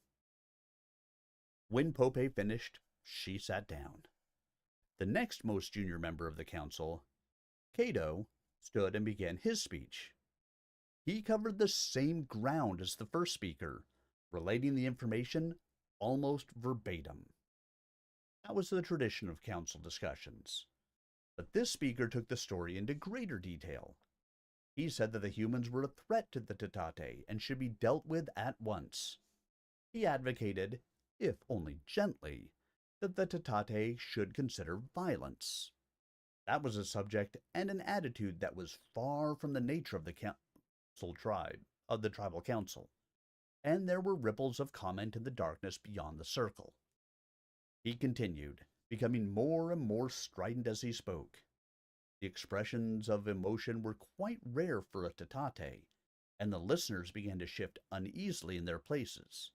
When Pope finished, she sat down. The next most junior member of the council, Cato, stood and began his speech. He covered the same ground as the first speaker, relating the information almost verbatim. That was the tradition of council discussions. But this speaker took the story into greater detail. He said that the humans were a threat to the Tatate and should be dealt with at once. He advocated, if only gently, that the Tatate should consider violence. That was a subject and an attitude that was far from the nature of the tribal council, and there were ripples of comment in the darkness beyond the circle. He continued, becoming more and more strident as he spoke. The expressions of emotion were quite rare for a Tatate, and the listeners began to shift uneasily in their places.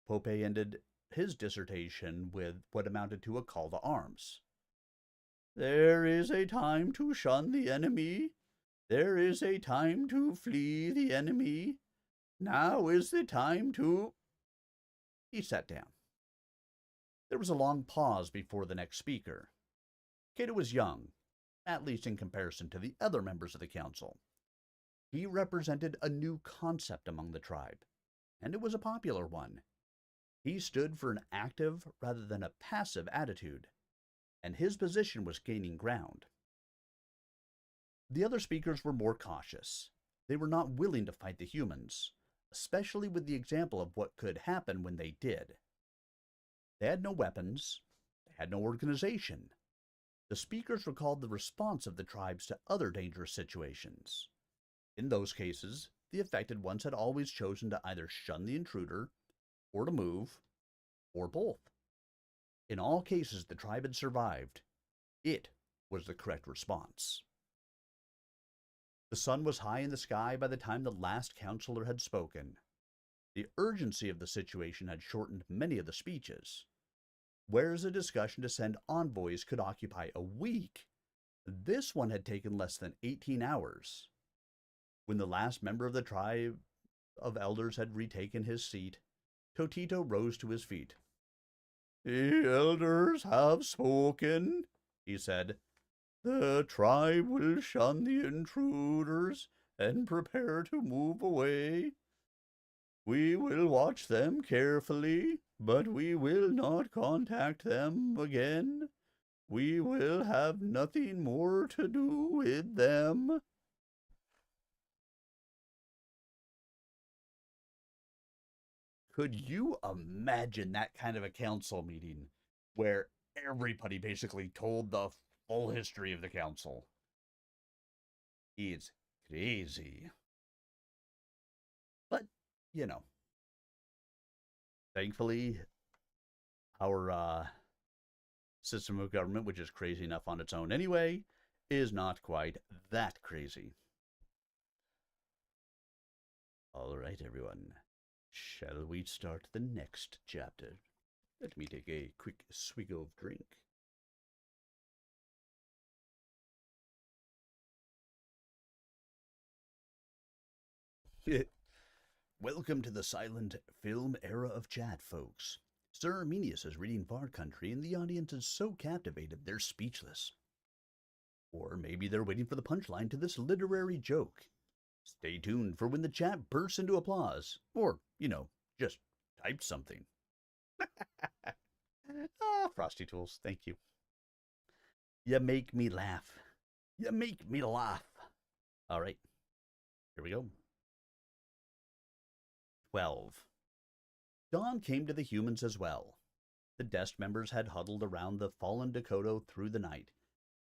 Pope ended his dissertation with what amounted to a call to arms. There is a time to shun the enemy. There is a time to flee the enemy. Now is the time to... He sat down. There was a long pause before the next speaker. Cato was young, at least in comparison to the other members of the council. He represented a new concept among the tribe, and it was a popular one. He stood for an active rather than a passive attitude, and his position was gaining ground. The other speakers were more cautious. They were not willing to fight the humans, especially with the example of what could happen when they did. They had no weapons. They had no organization. The speakers recalled the response of the tribes to other dangerous situations. In those cases, the affected ones had always chosen to either shun the intruder, or to move, or both. In all cases, the tribe had survived. It was the correct response. The sun was high in the sky by the time the last counselor had spoken. The urgency of the situation had shortened many of the speeches. Whereas a discussion to send envoys could occupy a week, this one had taken less than 18 hours. When the last member of the tribe of elders had retaken his seat, Totito rose to his feet. The elders have spoken, he said. The tribe will shun the intruders and prepare to move away. We will watch them carefully, but we will not contact them again. We will have nothing more to do with them. Could you imagine that kind of a council meeting where everybody basically told the full history of the council? It's crazy. But, you know, thankfully, our system of government, which is crazy enough on its own anyway, is not quite that crazy. All right, everyone. Shall we start the next chapter? Let me take a quick swig of drink. Welcome to the silent film era of chat, folks. Sir Arminius is reading Far Country, and the audience is so captivated they're speechless. Or maybe they're waiting for the punchline to this literary joke. Stay tuned for when the chat bursts into applause. Or, just type something. Frosty Tools, thank you. You make me laugh. You make me laugh. All right, here we go. 12. Dawn came to the humans as well. The Dest members had huddled around the fallen Dakota through the night,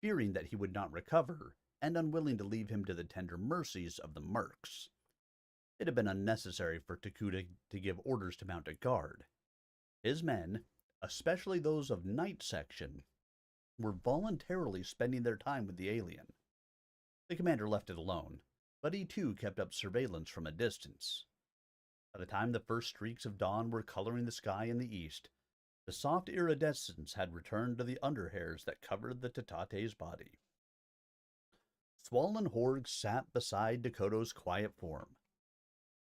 fearing that he would not recover and unwilling to leave him to the tender mercies of the mercs. It had been unnecessary for Takuda to give orders to mount a guard. His men, especially those of Night Section, were voluntarily spending their time with the alien. The commander left it alone, but he too kept up surveillance from a distance. By the time the first streaks of dawn were coloring the sky in the east, the soft iridescence had returned to the underhairs that covered the Tatate's body. Swollen Horg sat beside Dakota's quiet form.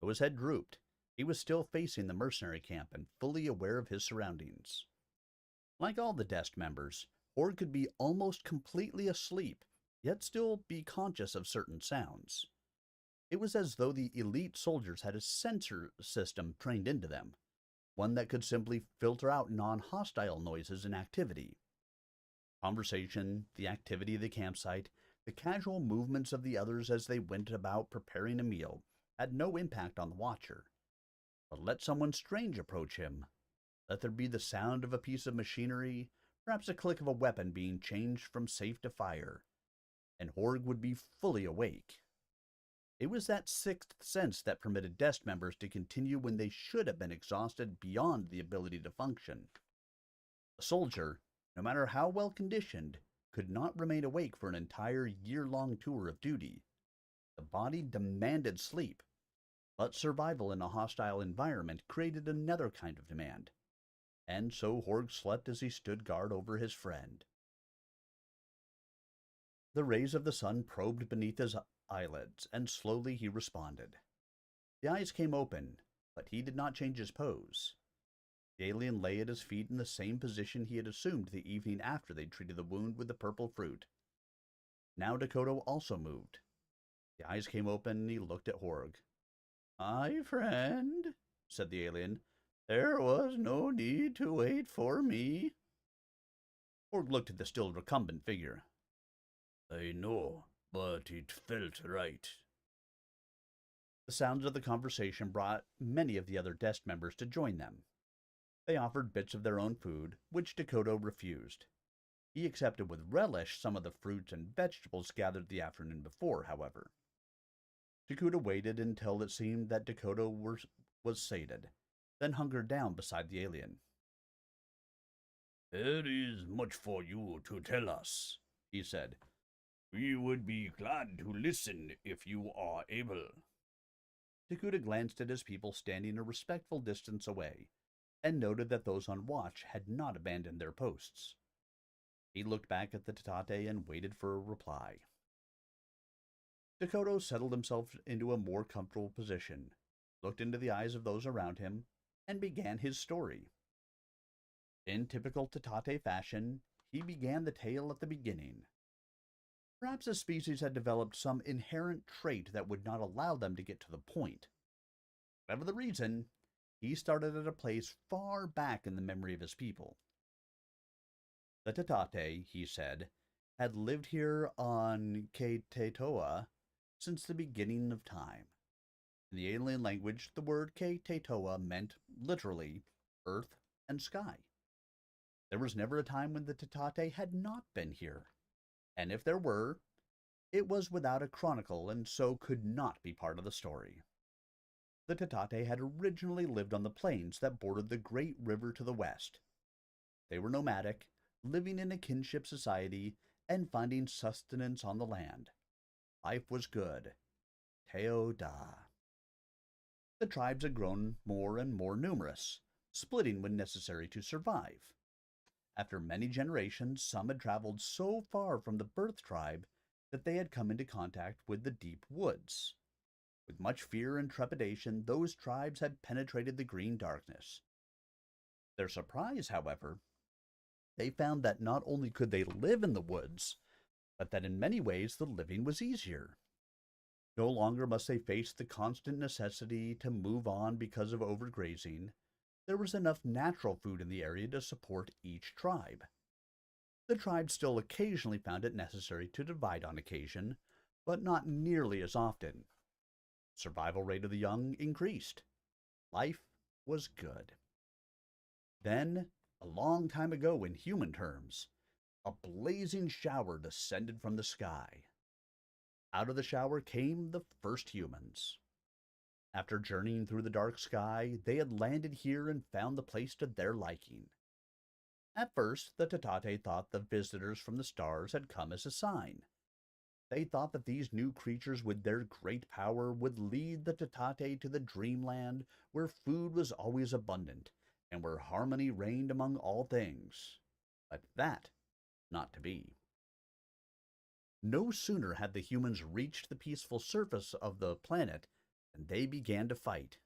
Though his head drooped, he was still facing the mercenary camp and fully aware of his surroundings. Like all the Dest members, Horg could be almost completely asleep, yet still be conscious of certain sounds. It was as though the elite soldiers had a sensor system trained into them, one that could simply filter out non-hostile noises and activity. Conversation, the activity of the campsite, the casual movements of the others as they went about preparing a meal had no impact on the watcher. But let someone strange approach him. Let there be the sound of a piece of machinery, perhaps a click of a weapon being changed from safe to fire, and Horg would be fully awake. It was that sixth sense that permitted Dest members to continue when they should have been exhausted beyond the ability to function. A soldier, no matter how well conditioned, could not remain awake for an entire year-long tour of duty. The body demanded sleep, but survival in a hostile environment created another kind of demand. And so Horg slept as he stood guard over his friend. The rays of the sun probed beneath his eyelids, and slowly he responded. The eyes came open, but he did not change his pose. The alien lay at his feet in the same position he had assumed the evening after they treated the wound with the purple fruit. Now Dakota also moved. The eyes came open and he looked at Horg. "My friend," said the alien, "there was no need to wait for me." Horg looked at the still recumbent figure. "I know, but it felt right." The sounds of the conversation brought many of the other Dest members to join them. They offered bits of their own food, which Dakota refused. He accepted with relish some of the fruits and vegetables gathered the afternoon before, however. Dakota waited until it seemed that Dakota was sated, then hunkered down beside the alien. "There is much for you to tell us," he said. "We would be glad to listen if you are able." Dakota glanced at his people standing a respectful distance away, and noted that those on watch had not abandoned their posts. He looked back at the Tatate and waited for a reply. Dakota settled himself into a more comfortable position, looked into the eyes of those around him, and began his story. In typical Tatate fashion, he began the tale at the beginning. Perhaps the species had developed some inherent trait that would not allow them to get to the point. Whatever the reason, he started at a place far back in the memory of his people. The Tatate, he said, had lived here on Keitetoa since the beginning of time. In the alien language, the word Keitetoa meant literally earth and sky. There was never a time when the Tatate had not been here, and if there were, it was without a chronicle and so could not be part of the story. The Tatate had originally lived on the plains that bordered the great river to the west. They were nomadic, living in a kinship society and finding sustenance on the land. Life was good. Teo da. The tribes had grown more and more numerous, splitting when necessary to survive. After many generations, some had traveled so far from the birth tribe that they had come into contact with the deep woods. With much fear and trepidation, those tribes had penetrated the green darkness. Their surprise, however, they found that not only could they live in the woods, but that in many ways the living was easier. No longer must they face the constant necessity to move on because of overgrazing. There was enough natural food in the area to support each tribe. The tribe still occasionally found it necessary to divide on occasion, but not nearly as often. Survival rate of the young increased. Life was good. Then, a long time ago in human terms, a blazing shower descended from the sky. Out of the shower came the first humans. After journeying through the dark sky, they had landed here and found the place to their liking. At first, the Tatate thought the visitors from the stars had come as a sign. They thought that these new creatures with their great power would lead the Tatate to the dreamland where food was always abundant and where harmony reigned among all things. But that, not to be. No sooner had the humans reached the peaceful surface of the planet than they began to fight.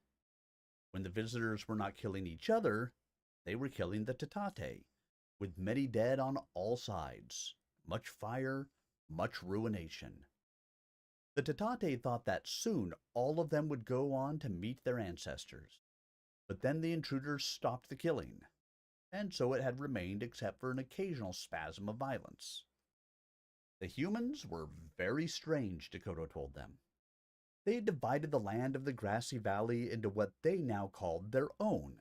When the visitors were not killing each other, they were killing the Tatate, with many dead on all sides, much fire, much ruination. The Tatate thought that soon all of them would go on to meet their ancestors. But then the intruders stopped the killing, and so it had remained except for an occasional spasm of violence. The humans were very strange, Dakota told them. They had divided the land of the grassy valley into what they now called their own.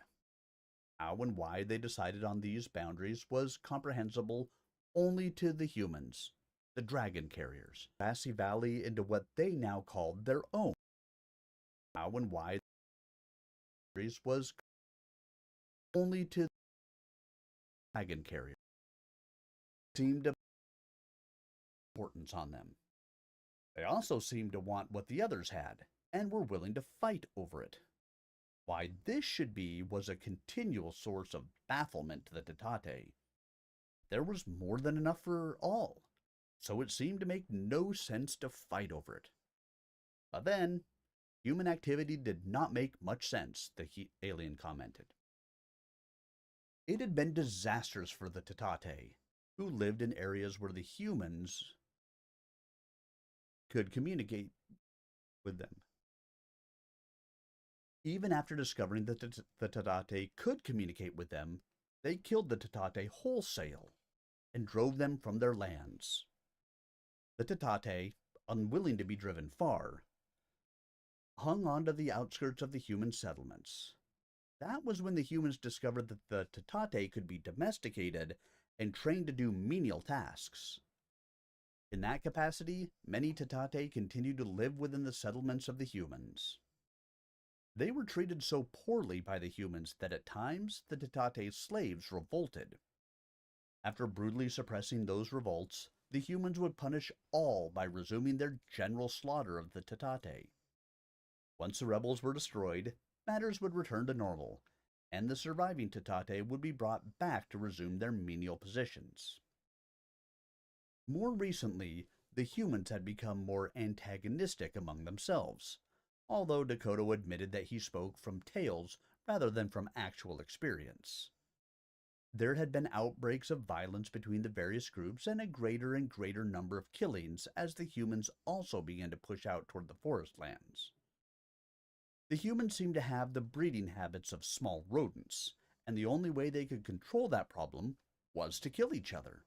How and why they decided on these boundaries was comprehensible only to the humans, the dragon carriers. Grassy valley into what they now called their own. How and why was only to the dragon carriers. Seemed to importance on them. They also seemed to want what the others had, and were willing to fight over it. Why this should be was a continual source of bafflement to the Tatate. There was more than enough for all, so it seemed to make no sense to fight over it. But then, human activity did not make much sense, the alien commented. It had been disastrous for the Tatate, who lived in areas where the humans could communicate with them. Even after discovering that the Tatate could communicate with them, they killed the Tatate wholesale and drove them from their lands. The Tatate, unwilling to be driven far, hung on to the outskirts of the human settlements. That was when the humans discovered that the Tatate could be domesticated and trained to do menial tasks. In that capacity, many Tatate continued to live within the settlements of the humans. They were treated so poorly by the humans that at times the Tatate slaves revolted. After brutally suppressing those revolts, the humans would punish all by resuming their general slaughter of the Tatate. Once the rebels were destroyed, matters would return to normal, and the surviving Tatate would be brought back to resume their menial positions. More recently, the humans had become more antagonistic among themselves, although Dakota admitted that he spoke from tales rather than from actual experience. There had been outbreaks of violence between the various groups and a greater and greater number of killings as the humans also began to push out toward the forest lands. The humans seemed to have the breeding habits of small rodents, and the only way they could control that problem was to kill each other.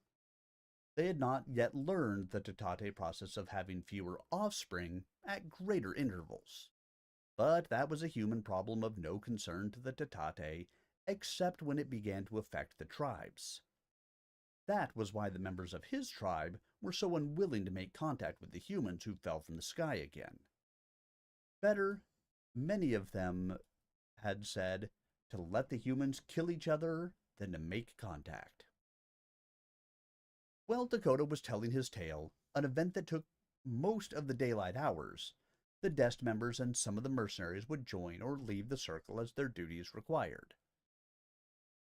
They had not yet learned the Tatate process of having fewer offspring at greater intervals. But that was a human problem of no concern to the Tatate, except when it began to affect the tribes. That was why the members of his tribe were so unwilling to make contact with the humans who fell from the sky again. Better, many of them had said, to let the humans kill each other than to make contact. While Dakota was telling his tale, an event that took most of the daylight hours, the Dest members and some of the mercenaries would join or leave the circle as their duties required.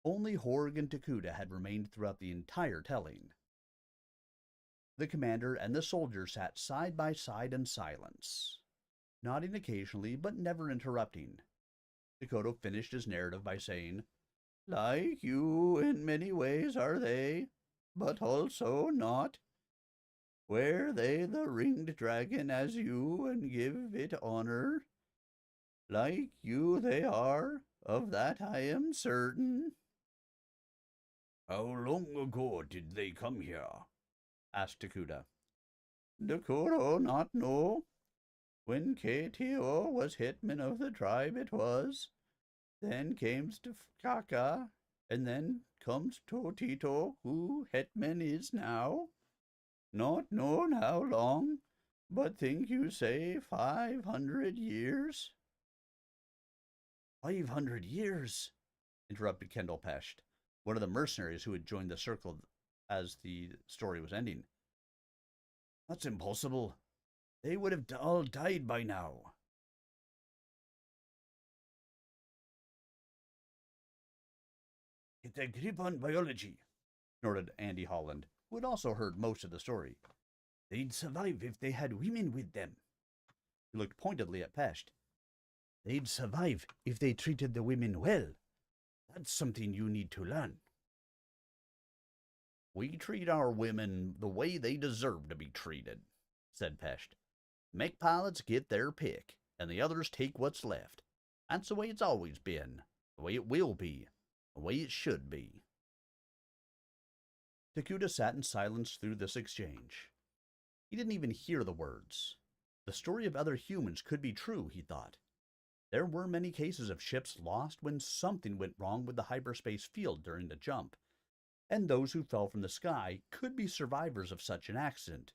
Only Horg and Takuda had remained throughout the entire telling. The commander and the soldier sat side by side in silence, nodding occasionally but never interrupting. Dakota finished his narrative by saying, "Like you in many ways are they, but also not. Wear they the ringed dragon as you, and give it honor? Like you they are, of that I am certain." "How long ago did they come here?" asked Takuda. "Dakota not know. When K.T.O. was hitman of the tribe it was. Then comes Kaka, and then comes Totito, who hetman is now. Not known how long, but think you say 500 years?" 500 years, interrupted Kendall Pesht, one of the mercenaries who had joined the circle as the story was ending. "That's impossible. They would have all died by now." "Get a grip on biology," snorted Andy Holland, who had also heard most of the story. "They'd survive if they had women with them." He looked pointedly at Pesht. "They'd survive if they treated the women well. That's something you need to learn." "We treat our women the way they deserve to be treated," said Pesht. "Mech pilots get their pick, and the others take what's left. That's the way it's always been, the way it will be, the way it should be." Takuda sat in silence through this exchange. He didn't even hear the words. The story of other humans could be true, he thought. There were many cases of ships lost when something went wrong with the hyperspace field during the jump, and those who fell from the sky could be survivors of such an accident,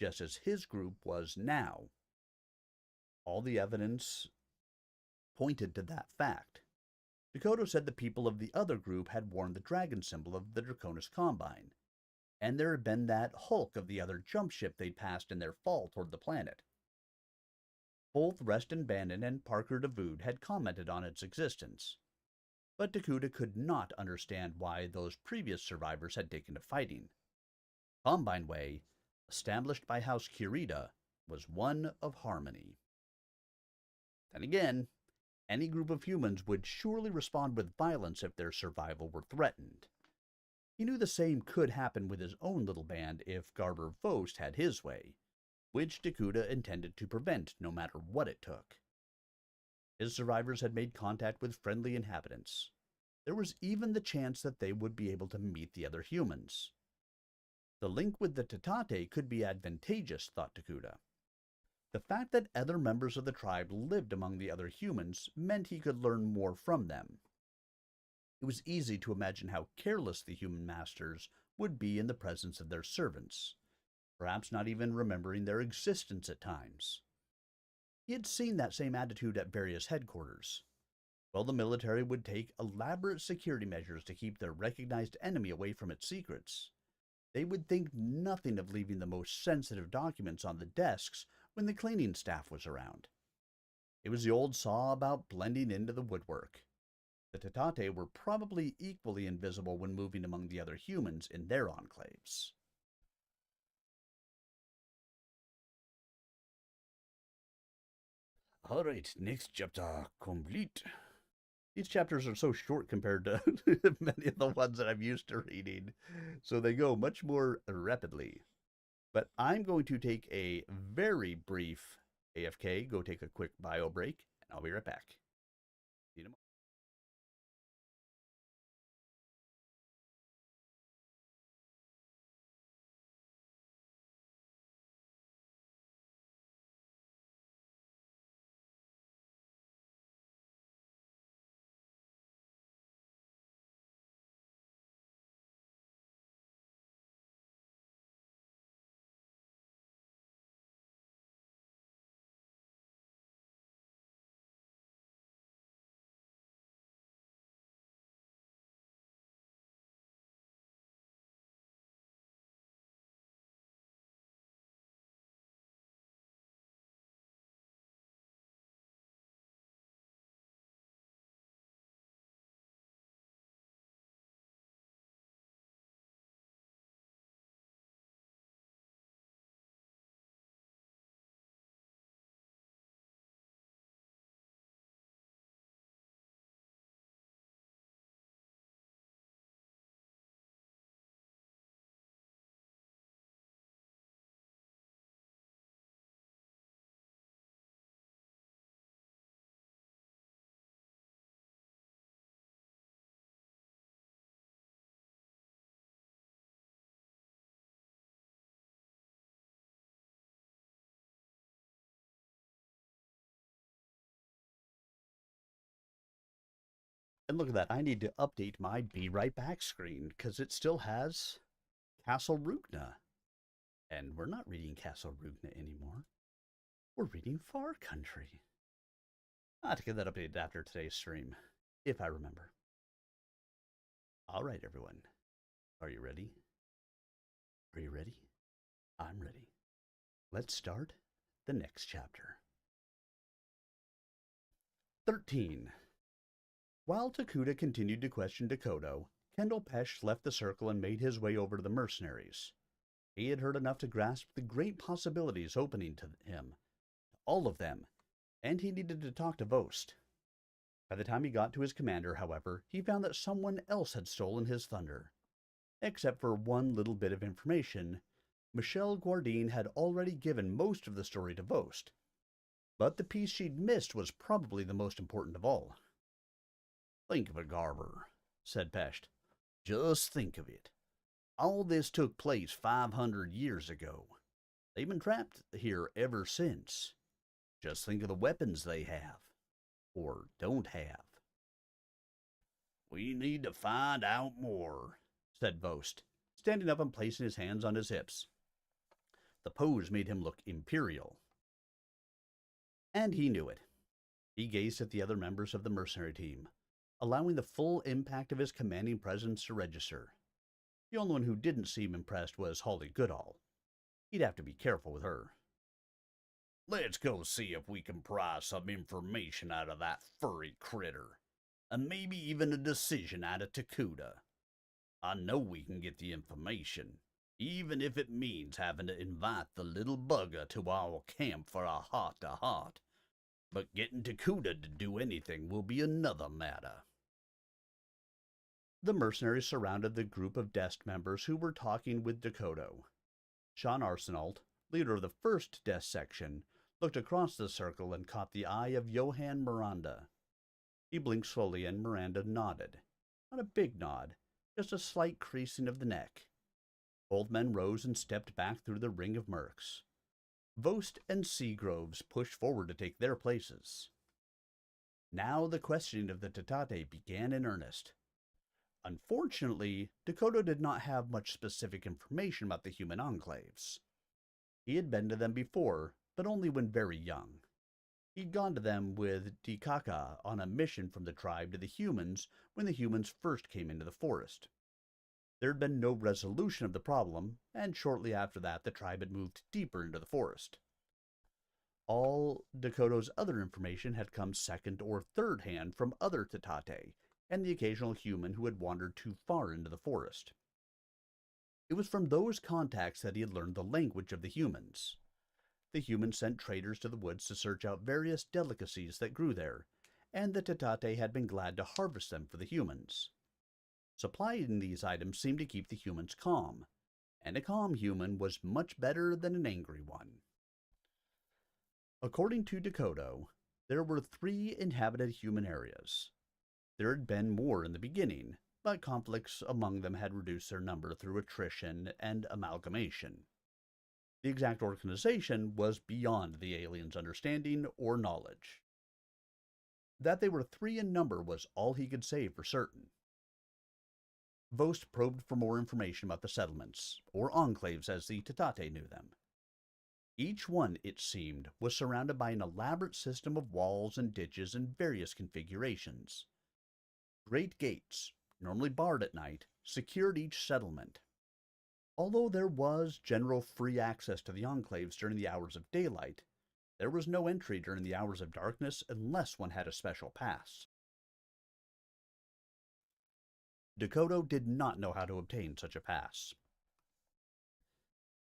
just as his group was now. All the evidence pointed to that fact. Dakota said the people of the other group had worn the dragon symbol of the Draconis Combine, and there had been that hulk of the other jump ship they'd passed in their fall toward the planet. Both Reston Bandon and Parker DeVood had commented on its existence, but Takuda could not understand why those previous survivors had taken to fighting. Combine Way, established by House Kirita, was one of harmony. Then again, any group of humans would surely respond with violence if their survival were threatened. He knew the same could happen with his own little band if Garber Vost had his way, which Takuda intended to prevent no matter what it took. His survivors had made contact with friendly inhabitants. There was even the chance that they would be able to meet the other humans. The link with the Tatate could be advantageous, thought Takuda. The fact that other members of the tribe lived among the other humans meant he could learn more from them. It was easy to imagine how careless the human masters would be in the presence of their servants, perhaps not even remembering their existence at times. He had seen that same attitude at various headquarters. While the military would take elaborate security measures to keep their recognized enemy away from its secrets, they would think nothing of leaving the most sensitive documents on the desks when the cleaning staff was around. It was the old saw about blending into the woodwork. The Tatate were probably equally invisible when moving among the other humans in their enclaves. All right, next chapter complete. These chapters are so short compared to many of the ones that I'm used to reading, so they go much more rapidly. But I'm going to take a very brief AFK, go take a quick bio break, and I'll be right back. See you in a moment. And look at that, I need to update my Be Right Back screen, because it still has Castle Rugna. And we're not reading Castle Rugna anymore. We're reading Far Country. I'll have to get that updated after today's stream, if I remember. All right, everyone. Are you ready? Are you ready? I'm ready. Let's start the next chapter. 13. While Takuda continued to question Dakota, Kendall Pesh left the circle and made his way over to the mercenaries. He had heard enough to grasp the great possibilities opening to him. All of them. And he needed to talk to Vost. By the time he got to his commander, however, he found that someone else had stolen his thunder. Except for one little bit of information, Michelle Guardine had already given most of the story to Vost. But the piece she'd missed was probably the most important of all. "Think of it, Garber," said Pesht. "Just think of it. All this took place 500 years ago. They've been trapped here ever since. Just think of the weapons they have. Or don't have." "We need to find out more," said Vost, standing up and placing his hands on his hips. The pose made him look imperial. And he knew it. He gazed at the other members of the mercenary team, allowing the full impact of his commanding presence to register. The only one who didn't seem impressed was Holly Goodall. He'd have to be careful with her. "Let's go see if we can pry some information out of that furry critter, and maybe even a decision out of Takuda. I know we can get the information, even if it means having to invite the little bugger to our camp for a heart-to-heart. But getting Takuda to do anything will be another matter." The mercenaries surrounded the group of Dest members who were talking with Dakota. Sean Arsenault, leader of the first Dest section, looked across the circle and caught the eye of Johann Miranda. He blinked slowly and Miranda nodded. Not a big nod, just a slight creasing of the neck. Both men rose and stepped back through the ring of mercs. Vost and Seagroves pushed forward to take their places. Now the questioning of the Tatate began in earnest. Unfortunately, Dakota did not have much specific information about the human enclaves. He had been to them before, but only when very young. He'd gone to them with Dikaka on a mission from the tribe to the humans when the humans first came into the forest. There had been no resolution of the problem, and shortly after that the tribe had moved deeper into the forest. All Dakota's other information had come second or third hand from other Tatate, and the occasional human who had wandered too far into the forest. It was from those contacts that he had learned the language of the humans. The humans sent traders to the woods to search out various delicacies that grew there, and the Tatate had been glad to harvest them for the humans. Supplying these items seemed to keep the humans calm, and a calm human was much better than an angry one. According to Dakota, there were 3 inhabited human areas. There had been more in the beginning, but conflicts among them had reduced their number through attrition and amalgamation. The exact organization was beyond the aliens' understanding or knowledge. That they were 3 in number was all he could say for certain. Vost probed for more information about the settlements, or enclaves as the Tatate knew them. Each one, it seemed, was surrounded by an elaborate system of walls and ditches in various configurations. Great gates, normally barred at night, secured each settlement. Although there was general free access to the enclaves during the hours of daylight, there was no entry during the hours of darkness unless one had a special pass. Dakota did not know how to obtain such a pass.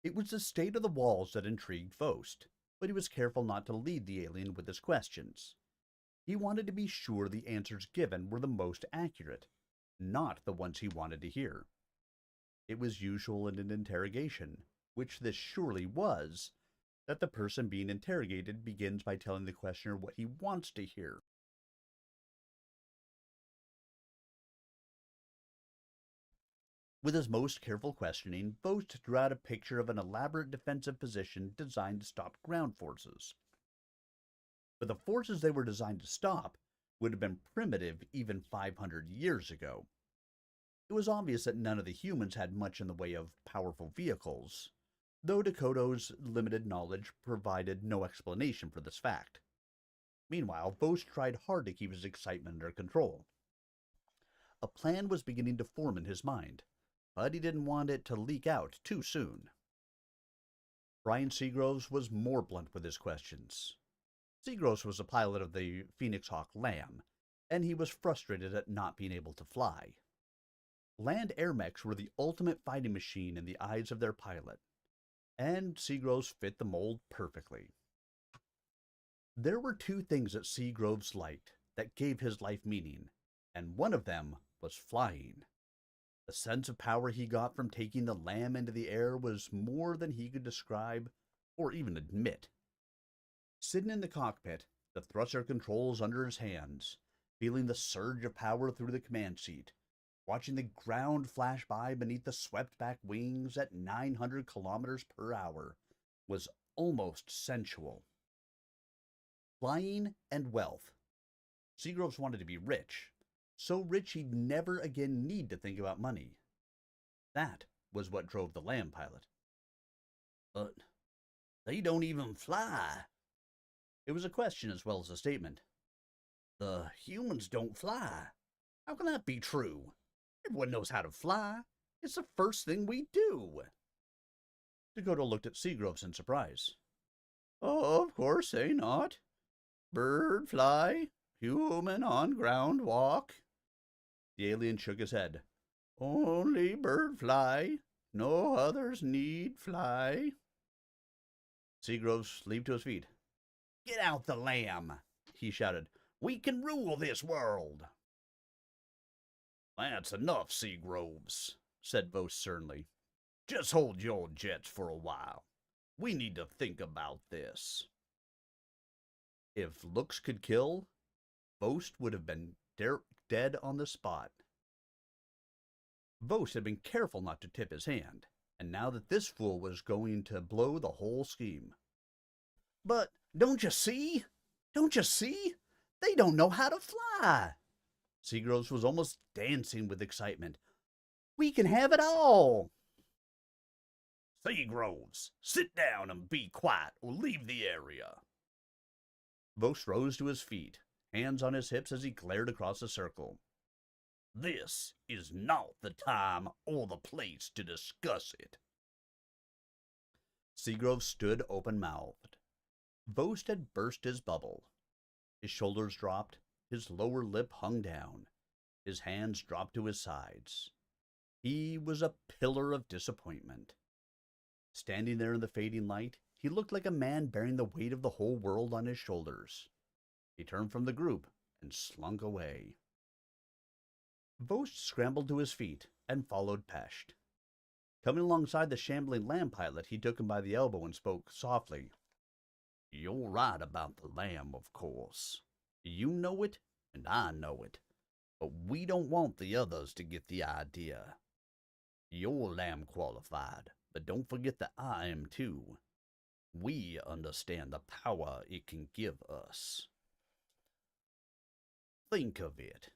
It was the state of the walls that intrigued Vost, but he was careful not to lead the alien with his questions. He wanted to be sure the answers given were the most accurate, not the ones he wanted to hear. It was usual in an interrogation, which this surely was, that the person being interrogated begins by telling the questioner what he wants to hear. With his most careful questioning, Vost drew out a picture of an elaborate defensive position designed to stop ground forces. But the forces they were designed to stop would have been primitive even 500 years ago. It was obvious that none of the humans had much in the way of powerful vehicles, though Dakoto's limited knowledge provided no explanation for this fact. Meanwhile, Vos tried hard to keep his excitement under control. A plan was beginning to form in his mind, but he didn't want it to leak out too soon. Brian Seagroves was more blunt with his questions. Seagroves was a pilot of the Phoenix Hawk Lamb, and he was frustrated at not being able to fly. Land air mechs were the ultimate fighting machine in the eyes of their pilot, and Seagroves fit the mold perfectly. There were two things that Seagroves liked that gave his life meaning, and one of them was flying. The sense of power he got from taking the Lamb into the air was more than he could describe or even admit. Sitting in the cockpit, the thruster controls under his hands, feeling the surge of power through the command seat, watching the ground flash by beneath the swept-back wings at 900 kilometers per hour, was almost sensual. Flying and wealth. Seagroves wanted to be rich, so rich he'd never again need to think about money. That was what drove the Lamb pilot. But they don't even fly. It was a question as well as a statement. The humans don't fly. How can that be true? Everyone knows how to fly. It's the first thing we do. Dakota looked at Seagroves in surprise. Oh, of course they not. Bird fly, human on ground walk. The alien shook his head. Only bird fly. No others need fly. Seagroves leaped to his feet. Get out the Lamb, he shouted. We can rule this world. That's enough, Seagroves, said Vos sternly. Just hold your jets for a while. We need to think about this. If looks could kill, Vos would have been dead on the spot. Vos had been careful not to tip his hand, and now that this fool was going to blow the whole scheme. But don't you see? Don't you see? They don't know how to fly. Seagroves was almost dancing with excitement. We can have it all. Seagroves, sit down and be quiet or leave the area. Vos rose to his feet, hands on his hips as he glared across the circle. This is not the time or the place to discuss it. Seagroves stood open-mouthed. Vos had burst his bubble. His shoulders dropped, his lower lip hung down, his hands dropped to his sides. He was a pillar of disappointment. Standing there in the fading light, he looked like a man bearing the weight of the whole world on his shoulders. He turned from the group and slunk away. Vos scrambled to his feet and followed Pesht. Coming alongside the shambling Lamb pilot, he took him by the elbow and spoke softly. You're right about the Lamb, of course. You know it, and I know it. But we don't want the others to get the idea. You're Lamb qualified, but don't forget that I am too. We understand the power it can give us. Think of it.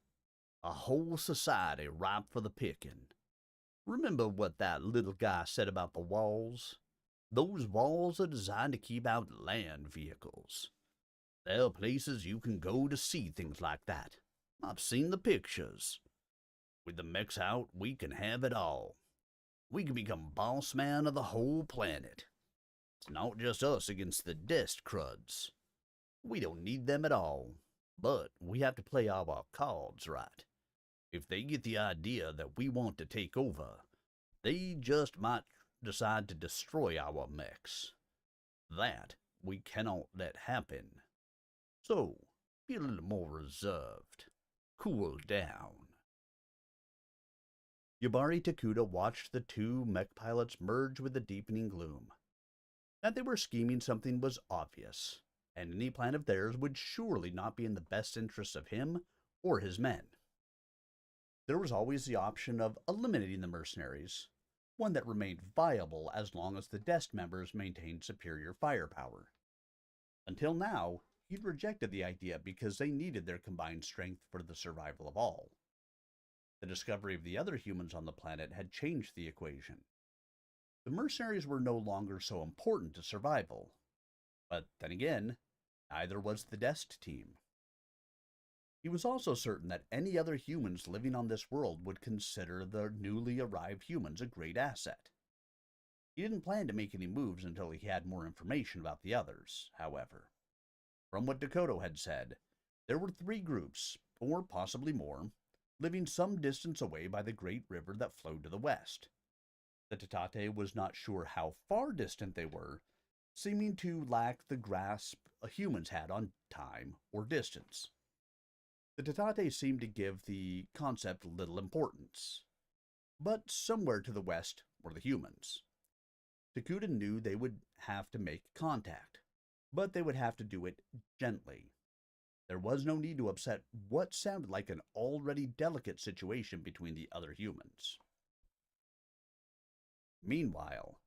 A whole society ripe for the picking. Remember what that little guy said about the walls? Those walls are designed to keep out land vehicles. There are places you can go to see things like that. I've seen the pictures. With the mechs out, we can have it all. We can become boss man of the whole planet. It's not just us against the dest cruds. We don't need them at all, but we have to play our cards right. If they get the idea that we want to take over, they just might decide to destroy our mechs. That we cannot let happen. So, be a little more reserved. Cool down. Yubari Takuda watched the two mech pilots merge with the deepening gloom. That they were scheming something was obvious, and any plan of theirs would surely not be in the best interests of him or his men. There was always the option of eliminating the mercenaries, one that remained viable as long as the Dest members maintained superior firepower. Until now, He'd rejected the idea because they needed their combined strength for the survival of all. The discovery of the other humans on the planet had changed the equation. The mercenaries were no longer so important to survival. But then again, neither was the Dest team. He was also certain that any other humans living on this world would consider the newly arrived humans a great asset. He didn't plan to make any moves until he had more information about the others, however. From what Dakota had said, there were 3 groups, or possibly more, living some distance away by the great river that flowed to the west. The Tatate was not sure how far distant they were, seeming to lack the grasp humans had on time or distance. The Tatate seemed to give the concept little importance. But somewhere to the west were the humans. Takuda knew they would have to make contact, but they would have to do it gently. There was no need to upset what sounded like an already delicate situation between the other humans. Meanwhile,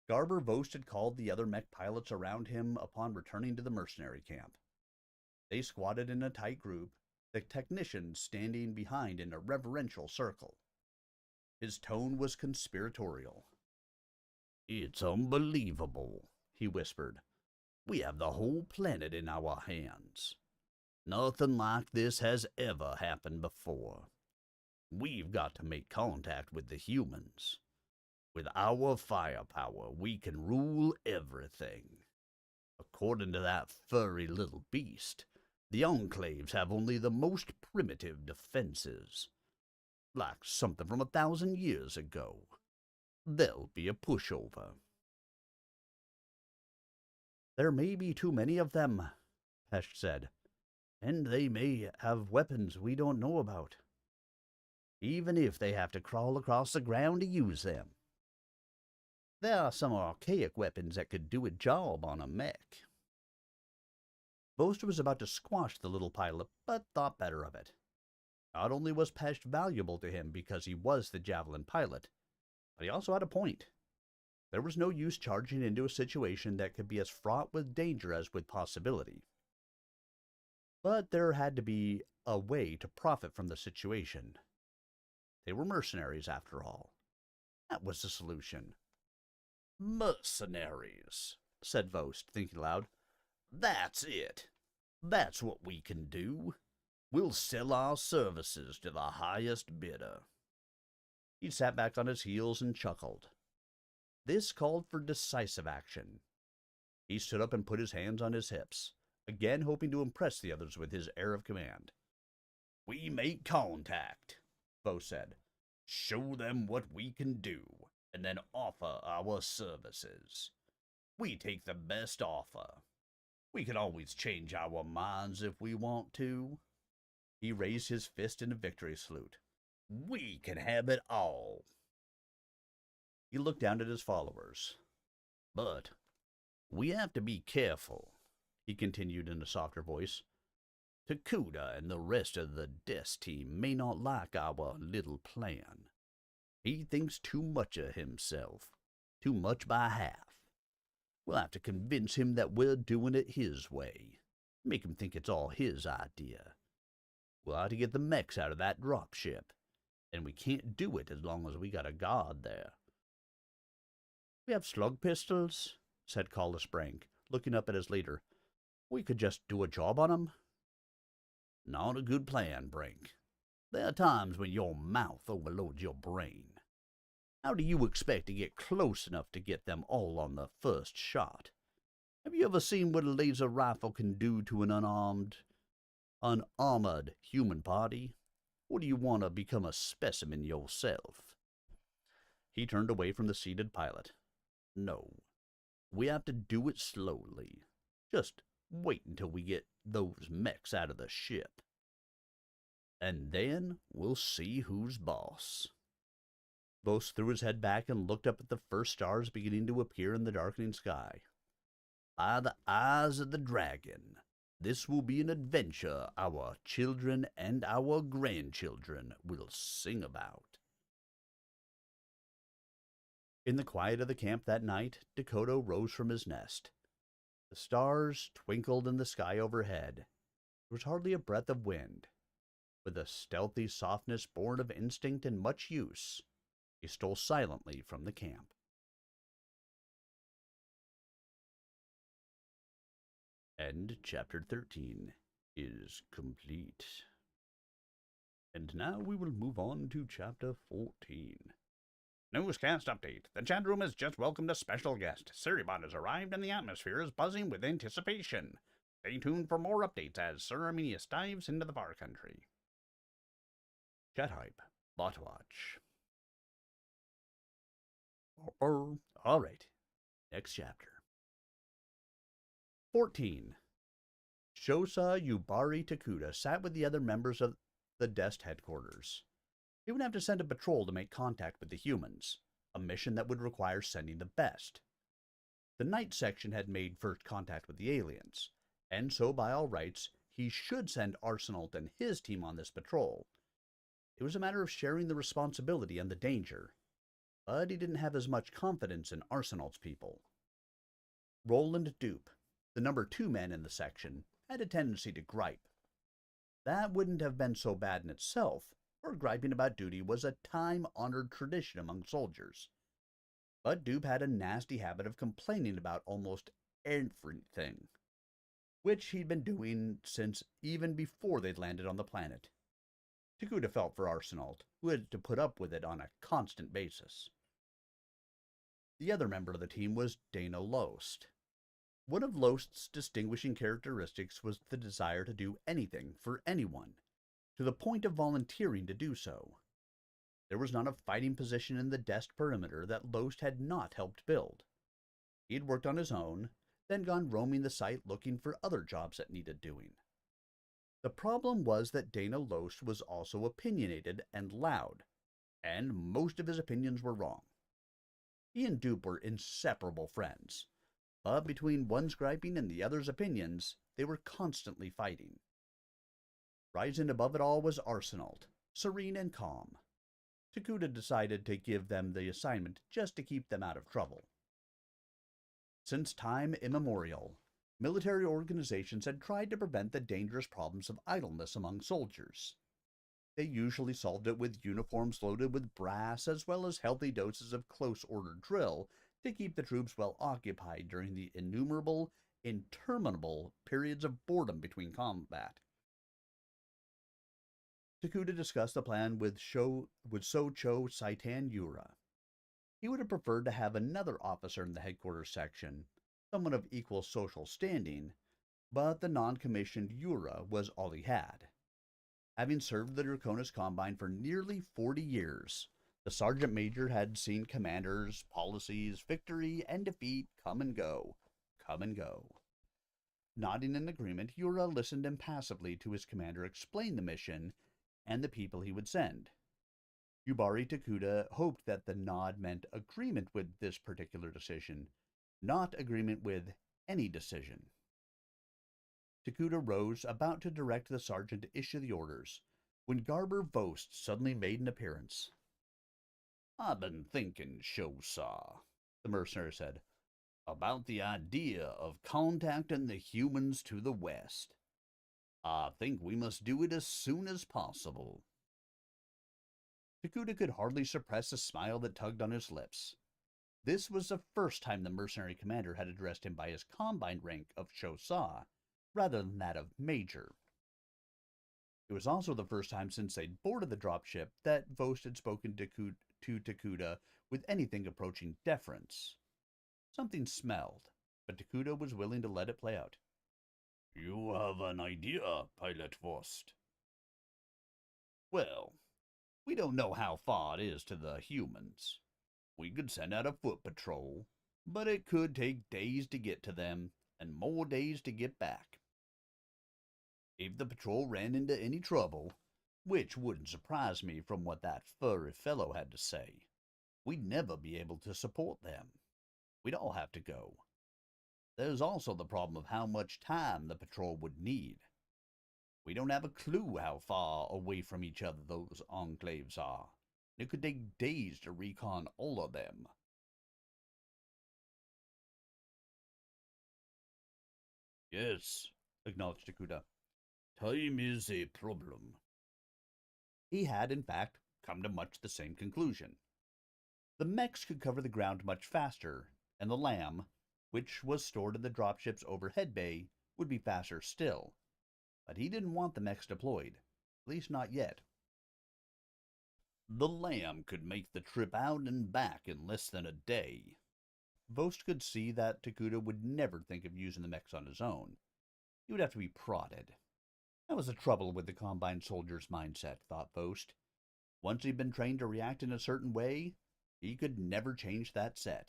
Garber Vost had called the other mech pilots around him upon returning to the mercenary camp. They squatted in a tight group, the technician standing behind in a reverential circle. His tone was conspiratorial. "It's unbelievable," he whispered. "We have the whole planet in our hands. Nothing like this has ever happened before. We've got to make contact with the humans. With our firepower, we can rule everything. According to that furry little beast, the Enclaves have only the most primitive defenses. Like something from 1,000 years ago. They'll be a pushover." "There may be too many of them," Pesht said, "and they may have weapons we don't know about. Even if they have to crawl across the ground to use them. There are some archaic weapons that could do a job on a mech." Vost was about to squash the little pilot, but thought better of it. Not only was Pesht valuable to him because he was the Javelin pilot, but he also had a point. There was no use charging into a situation that could be as fraught with danger as with possibility. But there had to be a way to profit from the situation. They were mercenaries, after all. That was the solution. "Mercenaries," said Vost, thinking aloud. "That's it. That's what we can do. We'll sell our services to the highest bidder." He sat back on his heels and chuckled. This called for decisive action. He stood up and put his hands on his hips, again hoping to impress the others with his air of command. "We make contact," Vost said. "Show them what we can do, and then offer our services. We take the best offer. We can always change our minds if we want to." He raised his fist in a victory salute. "We can have it all." He looked down at his followers. "But we have to be careful," he continued in a softer voice. "Takuda and the rest of the Dest team may not like our little plan. He thinks too much of himself, too much by half. We'll have to convince him that we're doing it his way, make him think it's all his idea. We'll have to get the mechs out of that dropship, and we can't do it as long as we got a guard there." "We have slug pistols," said Collis Brank, looking up at his leader. "We could just do a job on 'em." "Not a good plan, Brank. There are times when your mouth overloads your brain. How do you expect to get close enough to get them all on the first shot? Have you ever seen what a laser rifle can do to an unarmored human body? Or do you want to become a specimen yourself?" He turned away from the seated pilot. "No, we have to do it slowly. Just wait until we get those mechs out of the ship. And then we'll see who's boss." Vost threw his head back and looked up at the first stars beginning to appear in the darkening sky. "By the eyes of the dragon, this will be an adventure our children and our grandchildren will sing about." In the quiet of the camp that night, Dakota rose from his nest. The stars twinkled in the sky overhead. There was hardly a breath of wind. With a stealthy softness born of instinct and much use, he stole silently from the camp. And Chapter 13 is complete. And now we will move on to Chapter 14. Newscast update. The chat room has just welcomed a special guest. Ceribot has arrived and the atmosphere is buzzing with anticipation. Stay tuned for more updates as Sir Arminius dives into the far country. Chat hype. Bot watch. Alright. Next chapter. 14. Shosa Yubari Takuda sat with the other members of the Dest headquarters. He would have to send a patrol to make contact with the humans, a mission that would require sending the best. The night section had made first contact with the aliens, and so by all rights, he should send Arsenault and his team on this patrol. It was a matter of sharing the responsibility and the danger, but he didn't have as much confidence in Arsenault's people. Roland Dupe, the number 2 man in the section, had a tendency to gripe. That wouldn't have been so bad in itself, for griping about duty was a time-honored tradition among soldiers. But Dupe had a nasty habit of complaining about almost everything, which he'd been doing since even before they'd landed on the planet. Takuda felt for Arsenault, who had to put up with it on a constant basis. The other member of the team was Dana Lost. One of Lost's distinguishing characteristics was the desire to do anything for anyone, to the point of volunteering to do so. There was not a fighting position in the Dest perimeter that Lost had not helped build. He had worked on his own, then gone roaming the site looking for other jobs that needed doing. The problem was that Dana Lost was also opinionated and loud, and most of his opinions were wrong. He and Dupe were inseparable friends, but between one's griping and the other's opinions, they were constantly fighting. Rising above it all was Arsenault, serene and calm. Takuda decided to give them the assignment just to keep them out of trouble. Since time immemorial, military organizations had tried to prevent the dangerous problems of idleness among soldiers. They usually solved it with uniforms loaded with brass as well as healthy doses of close-order drill to keep the troops well occupied during the innumerable, interminable periods of boredom between combat. Takuda discussed the plan with Socho Saitan Yura. He would have preferred to have another officer in the headquarters section, someone of equal social standing, but the non-commissioned Yura was all he had. Having served the Draconis Combine for nearly 40 years, the Sergeant Major had seen commanders, policies, victory, and defeat come and go. Nodding in agreement, Yura listened impassively to his commander explain the mission and the people he would send. Yubari Takuda hoped that the nod meant agreement with this particular decision, not agreement with any decision. Takuda rose, about to direct the sergeant to issue the orders, when Garber Vost suddenly made an appearance. "I've been thinking, Shosa," the mercenary said, "about the idea of contacting the humans to the west. I think we must do it as soon as possible." Takuda could hardly suppress a smile that tugged on his lips. This was the first time the mercenary commander had addressed him by his combine rank of Shosa, rather than that of Major. It was also the first time since they'd boarded the dropship that Vost had spoken to Takuda with anything approaching deference. Something smelled, but Takuda was willing to let it play out. "You have an idea, Pilot Vost?" "Well, we don't know how far it is to the humans. We could send out a foot patrol, but it could take days to get to them, and more days to get back. If the patrol ran into any trouble, which wouldn't surprise me from what that furry fellow had to say, we'd never be able to support them. We'd all have to go. There's also the problem of how much time the patrol would need. We don't have a clue how far away from each other those enclaves are. It could take days to recon all of them." Yes, acknowledged Takuda. Time is a problem. He had, in fact, come to much the same conclusion. The mechs could cover the ground much faster, and the LAM, which was stored in the dropship's overhead bay, would be faster still. But he didn't want the mechs deployed, at least not yet. The LAM could make the trip out and back in less than a day. Vost could see that Takuda would never think of using the mechs on his own. He would have to be prodded. That was the trouble with the Combine soldier's mindset, thought Vost. Once he'd been trained to react in a certain way, he could never change that set.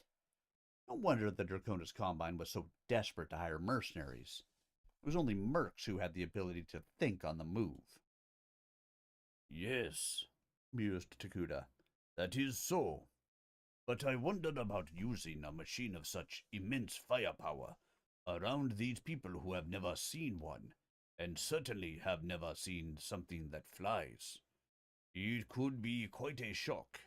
No wonder the Draconis Combine was so desperate to hire mercenaries. It was only mercs who had the ability to think on the move. Yes, mused Takuda, that is so. But I wondered about using a machine of such immense firepower around these people who have never seen one, and certainly have never seen something that flies. It could be quite a shock.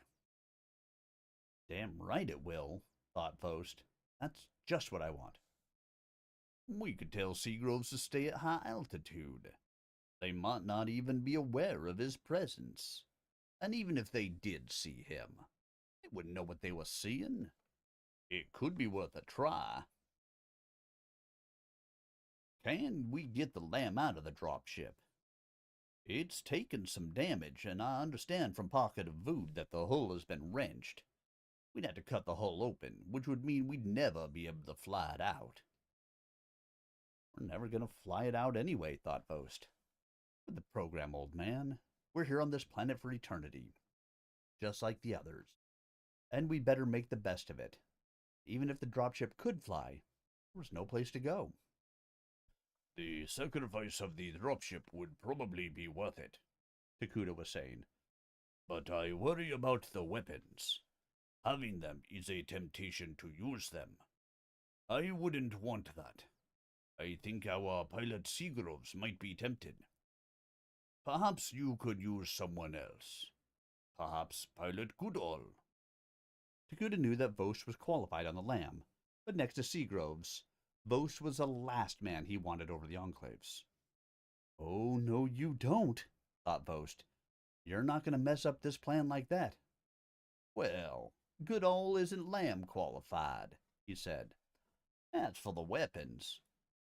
Damn right it will, thought Vost. That's just what I want. We could tell Seagroves to stay at high altitude. They might not even be aware of his presence. And even if they did see him, they wouldn't know what they were seeing. It could be worth a try. Can we get the LAM out of the dropship? It's taken some damage, and I understand from Pocket of Vood that the hull has been wrenched. We'd have to cut the hull open, which would mean we'd never be able to fly it out. We're never going to fly it out anyway, thought Vost. With the program, old man. We're here on this planet for eternity, just like the others. And we'd better make the best of it. Even if the dropship could fly, there was no place to go. The sacrifice of the dropship would probably be worth it, Takuda was saying. But I worry about the weapons. Having them is a temptation to use them. I wouldn't want that. I think our pilot Seagroves might be tempted. Perhaps you could use someone else. Perhaps Pilot Goodall. Takuda knew that Vost was qualified on the LAM, but next to Seagroves, Vost was the last man he wanted over the Enclaves. Oh, no, you don't, thought Vost. You're not going to mess up this plan like that. Well, Goodall isn't LAM qualified, he said. As for the weapons,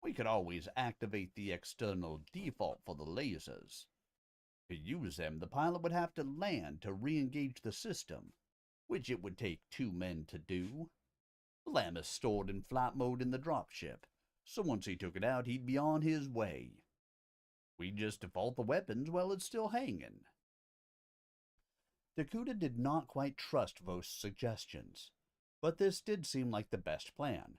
we could always activate the external default for the lasers. To use them, the pilot would have to land to re-engage the system, which it would take 2 men to do. The LAM is stored in flight mode in the dropship, so once he took it out, he'd be on his way. We'd just default the weapons while it's still hanging. Takuda did not quite trust Vost's suggestions, but this did seem like the best plan.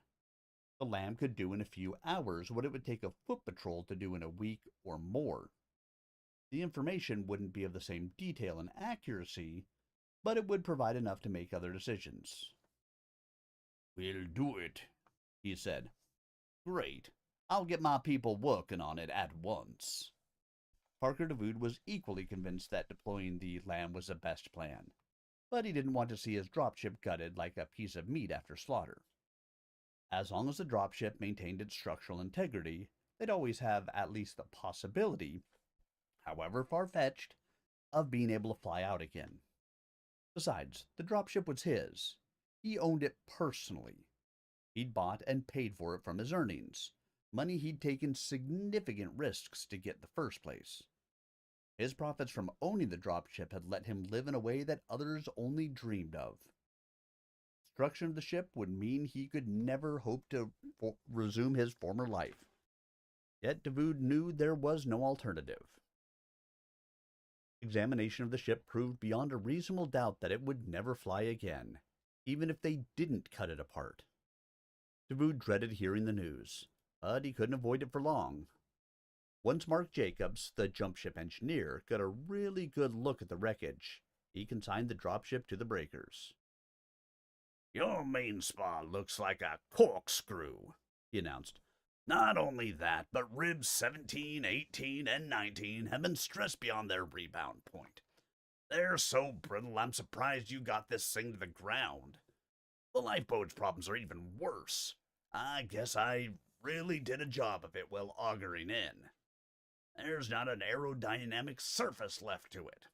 The LAM could do in a few hours what it would take a foot patrol to do in a week or more. The information wouldn't be of the same detail and accuracy, but it would provide enough to make other decisions. We'll do it, he said. Great. I'll get my people working on it at once. Parker DeVood was equally convinced that deploying the LAM was the best plan, but he didn't want to see his dropship gutted like a piece of meat after slaughter. As long as the dropship maintained its structural integrity, they'd always have at least the possibility, however far-fetched, of being able to fly out again. Besides, the dropship was his. He owned it personally. He'd bought and paid for it from his earnings, money he'd taken significant risks to get in the first place. His profits from owning the dropship had let him live in a way that others only dreamed of. Destruction of the ship would mean he could never hope to resume his former life. Yet DeVood knew there was no alternative. Examination of the ship proved beyond a reasonable doubt that it would never fly again, even if they didn't cut it apart. DeVood dreaded hearing the news, but he couldn't avoid it for long. Once Mark Jacobs, the jump ship engineer, got a really good look at the wreckage, he consigned the dropship to the breakers. Your main spar looks like a corkscrew, he announced. Not only that, but ribs 17, 18, and 19 have been stressed beyond their rebound point. They're so brittle, I'm surprised you got this thing to the ground. The lifeboat's problems are even worse. I guess I really did a job of it while augering in. There's not an aerodynamic surface left to it.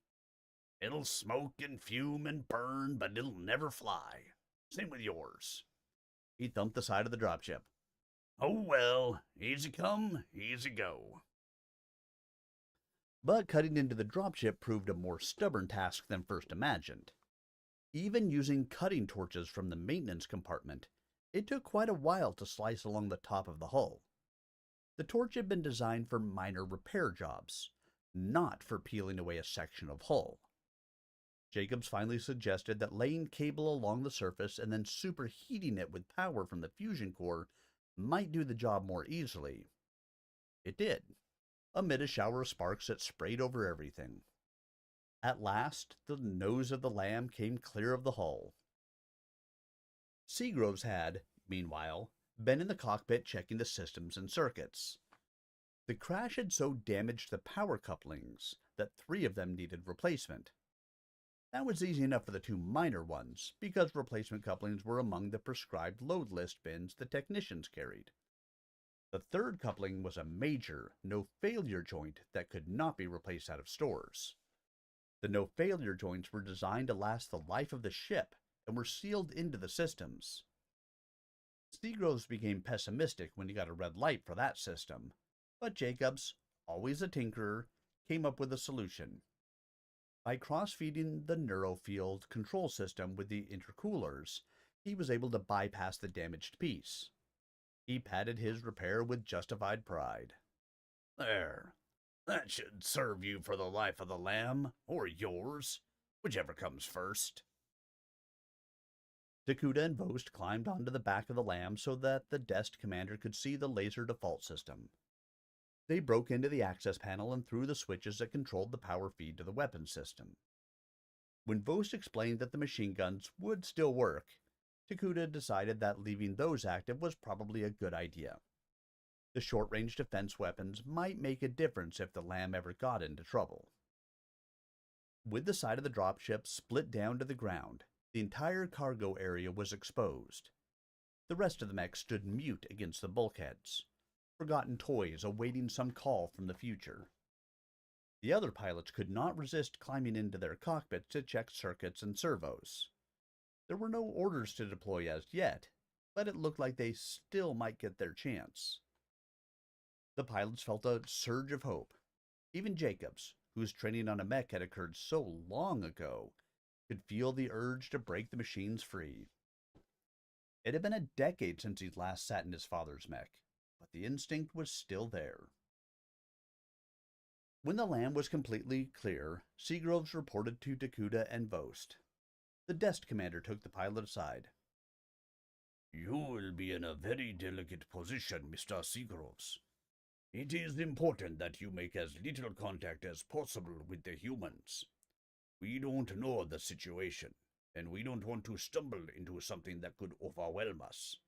It'll smoke and fume and burn, but it'll never fly. Same with yours. He thumped the side of the dropship. Oh well, easy come, easy go. But cutting into the dropship proved a more stubborn task than first imagined. Even using cutting torches from the maintenance compartment, it took quite a while to slice along the top of the hull. The torch had been designed for minor repair jobs, not for peeling away a section of hull. Jacobs finally suggested that laying cable along the surface and then superheating it with power from the fusion core might do the job more easily. It did, amid a shower of sparks that sprayed over everything. At last, the nose of the Lamb came clear of the hull. Seagroves had, meanwhile, been in the cockpit checking the systems and circuits. The crash had so damaged the power couplings that 3 of them needed replacement. That was easy enough for the 2 minor ones, because replacement couplings were among the prescribed load list bins the technicians carried. The 3rd coupling was a major, no-failure joint that could not be replaced out of stores. The no-failure joints were designed to last the life of the ship and were sealed into the systems. Seagroves became pessimistic when he got a red light for that system, but Jacobs, always a tinkerer, came up with a solution. By cross-feeding the neurofield control system with the intercoolers, he was able to bypass the damaged piece. He patted his repair with justified pride. There, that should serve you for the life of the Lamb, or yours, whichever comes first. Takuda and Vost climbed onto the back of the Lamb so that the desk commander could see the laser default system. They broke into the access panel and threw the switches that controlled the power feed to the weapons system. When Vost explained that the machine guns would still work, Takuda decided that leaving those active was probably a good idea. The short-range defense weapons might make a difference if the Lamb ever got into trouble. With the side of the dropship split down to the ground, the entire cargo area was exposed. The rest of the mech stood mute against the bulkheads, forgotten toys awaiting some call from the future. The other pilots could not resist climbing into their cockpits to check circuits and servos. There were no orders to deploy as yet, but it looked like they still might get their chance. The pilots felt a surge of hope. Even Jacobs, whose training on a mech had occurred so long ago, could feel the urge to break the machines free. It had been a decade since he'd last sat in his father's mech, but the instinct was still there. When the Lamb was completely clear, Seagroves reported to Takuda and Vost. The desk commander took the pilot aside. You will be in a very delicate position, Mr. Seagroves. It is important that you make as little contact as possible with the humans. We don't know the situation, and we don't want to stumble into something that could overwhelm us.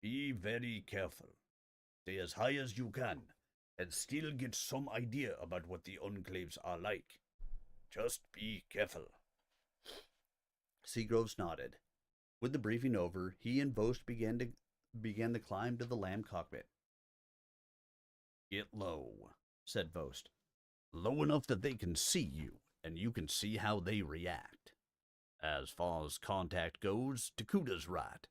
Be very careful. Stay as high as you can, and still get some idea about what the enclaves are like. Just be careful. Seagroves nodded. With the briefing over, he and Vost began the climb to the Lamb cockpit. Get low, said Vost. Low enough that they can see you, and you can see how they react. As far as contact goes, Takuda's right.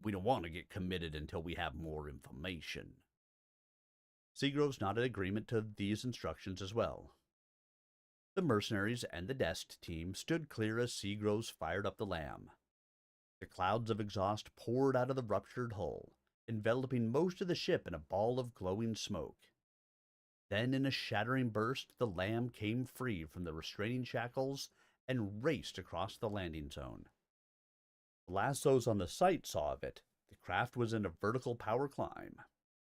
We don't want to get committed until we have more information. Seagroves nodded agreement to these instructions as well. The mercenaries and the desk team stood clear as Seagroves fired up the Lamb. The clouds of exhaust poured out of the ruptured hull, enveloping most of the ship in a ball of glowing smoke. Then, in a shattering burst, the Lamb came free from the restraining shackles and raced across the landing zone. The last those on the site saw of it, the craft was in a vertical power climb.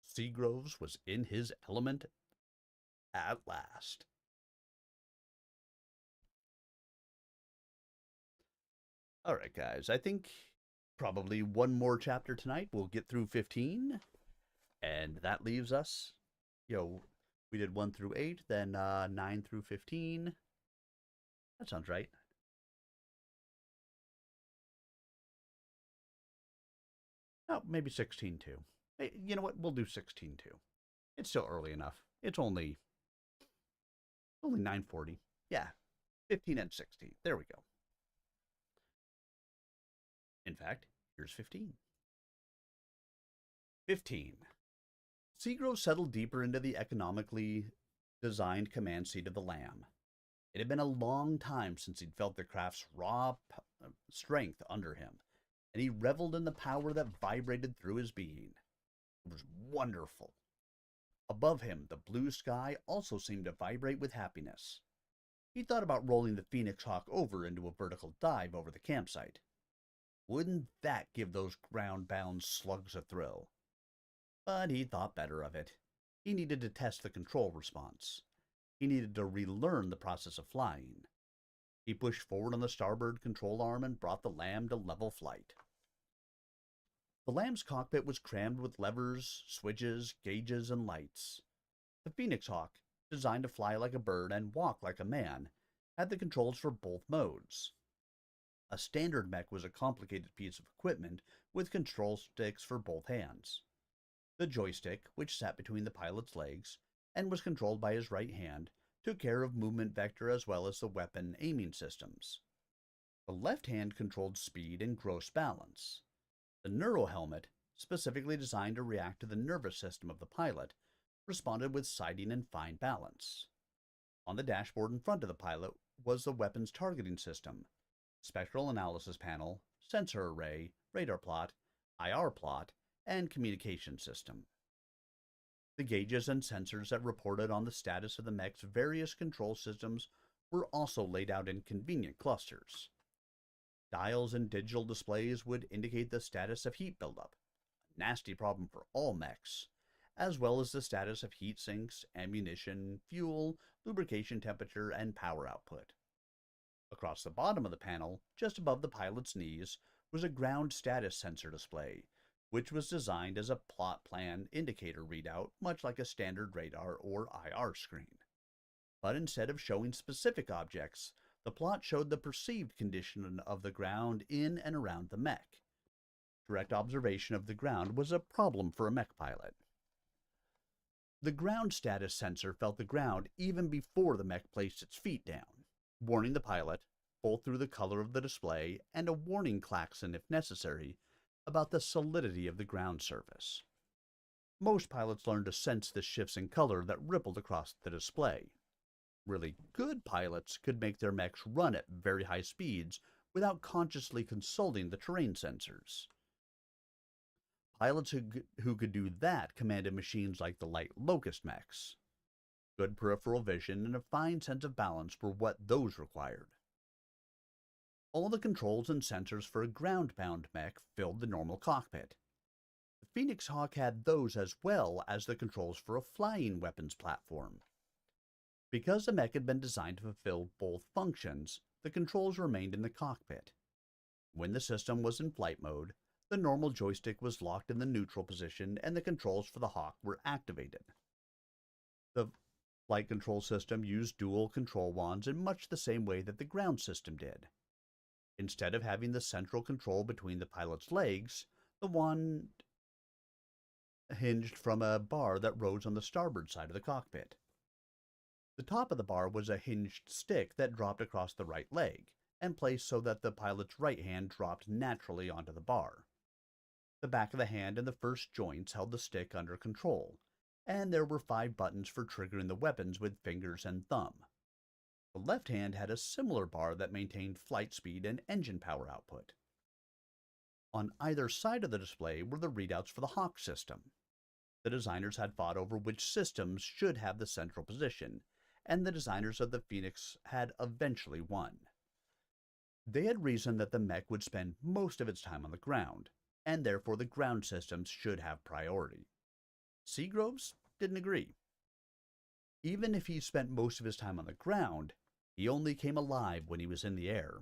Seagroves was in his element at last. Alright guys, I think probably one more chapter tonight. We'll get through 15. And that leaves us, we did 1 through 8, then 9 through 15. That sounds right. Oh, maybe 16 too. Hey, you know what? We'll do 16 too. It's still early enough. It's only 9:40. Yeah, 15 and 16. There we go. In fact, here's 15. 15. Seagrove settled deeper into the economically designed command seat of the Lamb. It had been a long time since he'd felt the craft's raw strength under him, and he reveled in the power that vibrated through his being. It was wonderful. Above him, the blue sky also seemed to vibrate with happiness. He thought about rolling the Phoenix Hawk over into a vertical dive over the campsite. Wouldn't that give those ground-bound slugs a thrill? But he thought better of it. He needed to test the control response. He needed to relearn the process of flying. He pushed forward on the starboard control arm and brought the Lamb to level flight. The Lamb's cockpit was crammed with levers, switches, gauges, and lights. The Phoenix Hawk, designed to fly like a bird and walk like a man, had the controls for both modes. A standard mech was a complicated piece of equipment with control sticks for both hands. The joystick, which sat between the pilot's legs and was controlled by his right hand, took care of movement vector as well as the weapon aiming systems. The left hand controlled speed and gross balance. The Neuro helmet, specifically designed to react to the nervous system of the pilot, responded with sighting and fine balance. On the dashboard in front of the pilot was the weapon's targeting system, spectral analysis panel, sensor array, radar plot, IR plot, and communication system. The gauges and sensors that reported on the status of the mech's various control systems were also laid out in convenient clusters. Dials and digital displays would indicate the status of heat buildup, a nasty problem for all mechs, as well as the status of heat sinks, ammunition, fuel, lubrication temperature, and power output. Across the bottom of the panel, just above the pilot's knees, was a ground status sensor display, which was designed as a plot plan indicator readout, much like a standard radar or IR screen. But instead of showing specific objects, the plot showed the perceived condition of the ground in and around the mech. Direct observation of the ground was a problem for a mech pilot. The ground status sensor felt the ground even before the mech placed its feet down, warning the pilot, both through the color of the display and a warning klaxon if necessary, about the solidity of the ground surface. Most pilots learned to sense the shifts in color that rippled across the display. Really good pilots could make their mechs run at very high speeds without consciously consulting the terrain sensors. Pilots who could do that commanded machines like the light Locust mechs. Good peripheral vision and a fine sense of balance were what those required. All the controls and sensors for a ground-bound mech filled the normal cockpit. The Phoenix Hawk had those as well as the controls for a flying weapons platform. Because the mech had been designed to fulfill both functions, the controls remained in the cockpit. When the system was in flight mode, the normal joystick was locked in the neutral position and the controls for the Hawk were activated. The flight control system used dual control wands in much the same way that the ground system did. Instead of having the central control between the pilot's legs, the wand hinged from a bar that rose on the starboard side of the cockpit. The top of the bar was a hinged stick that dropped across the right leg, and placed so that the pilot's right hand dropped naturally onto the bar. The back of the hand and the first joints held the stick under control, and there were 5 buttons for triggering the weapons with fingers and thumb. The left hand had a similar bar that maintained flight speed and engine power output. On either side of the display were the readouts for the Hawk system. The designers had fought over which systems should have the central position, and the designers of the Phoenix had eventually won. They had reasoned that the mech would spend most of its time on the ground, and therefore the ground systems should have priority. Seagroves didn't agree. Even if he spent most of his time on the ground, he only came alive when he was in the air.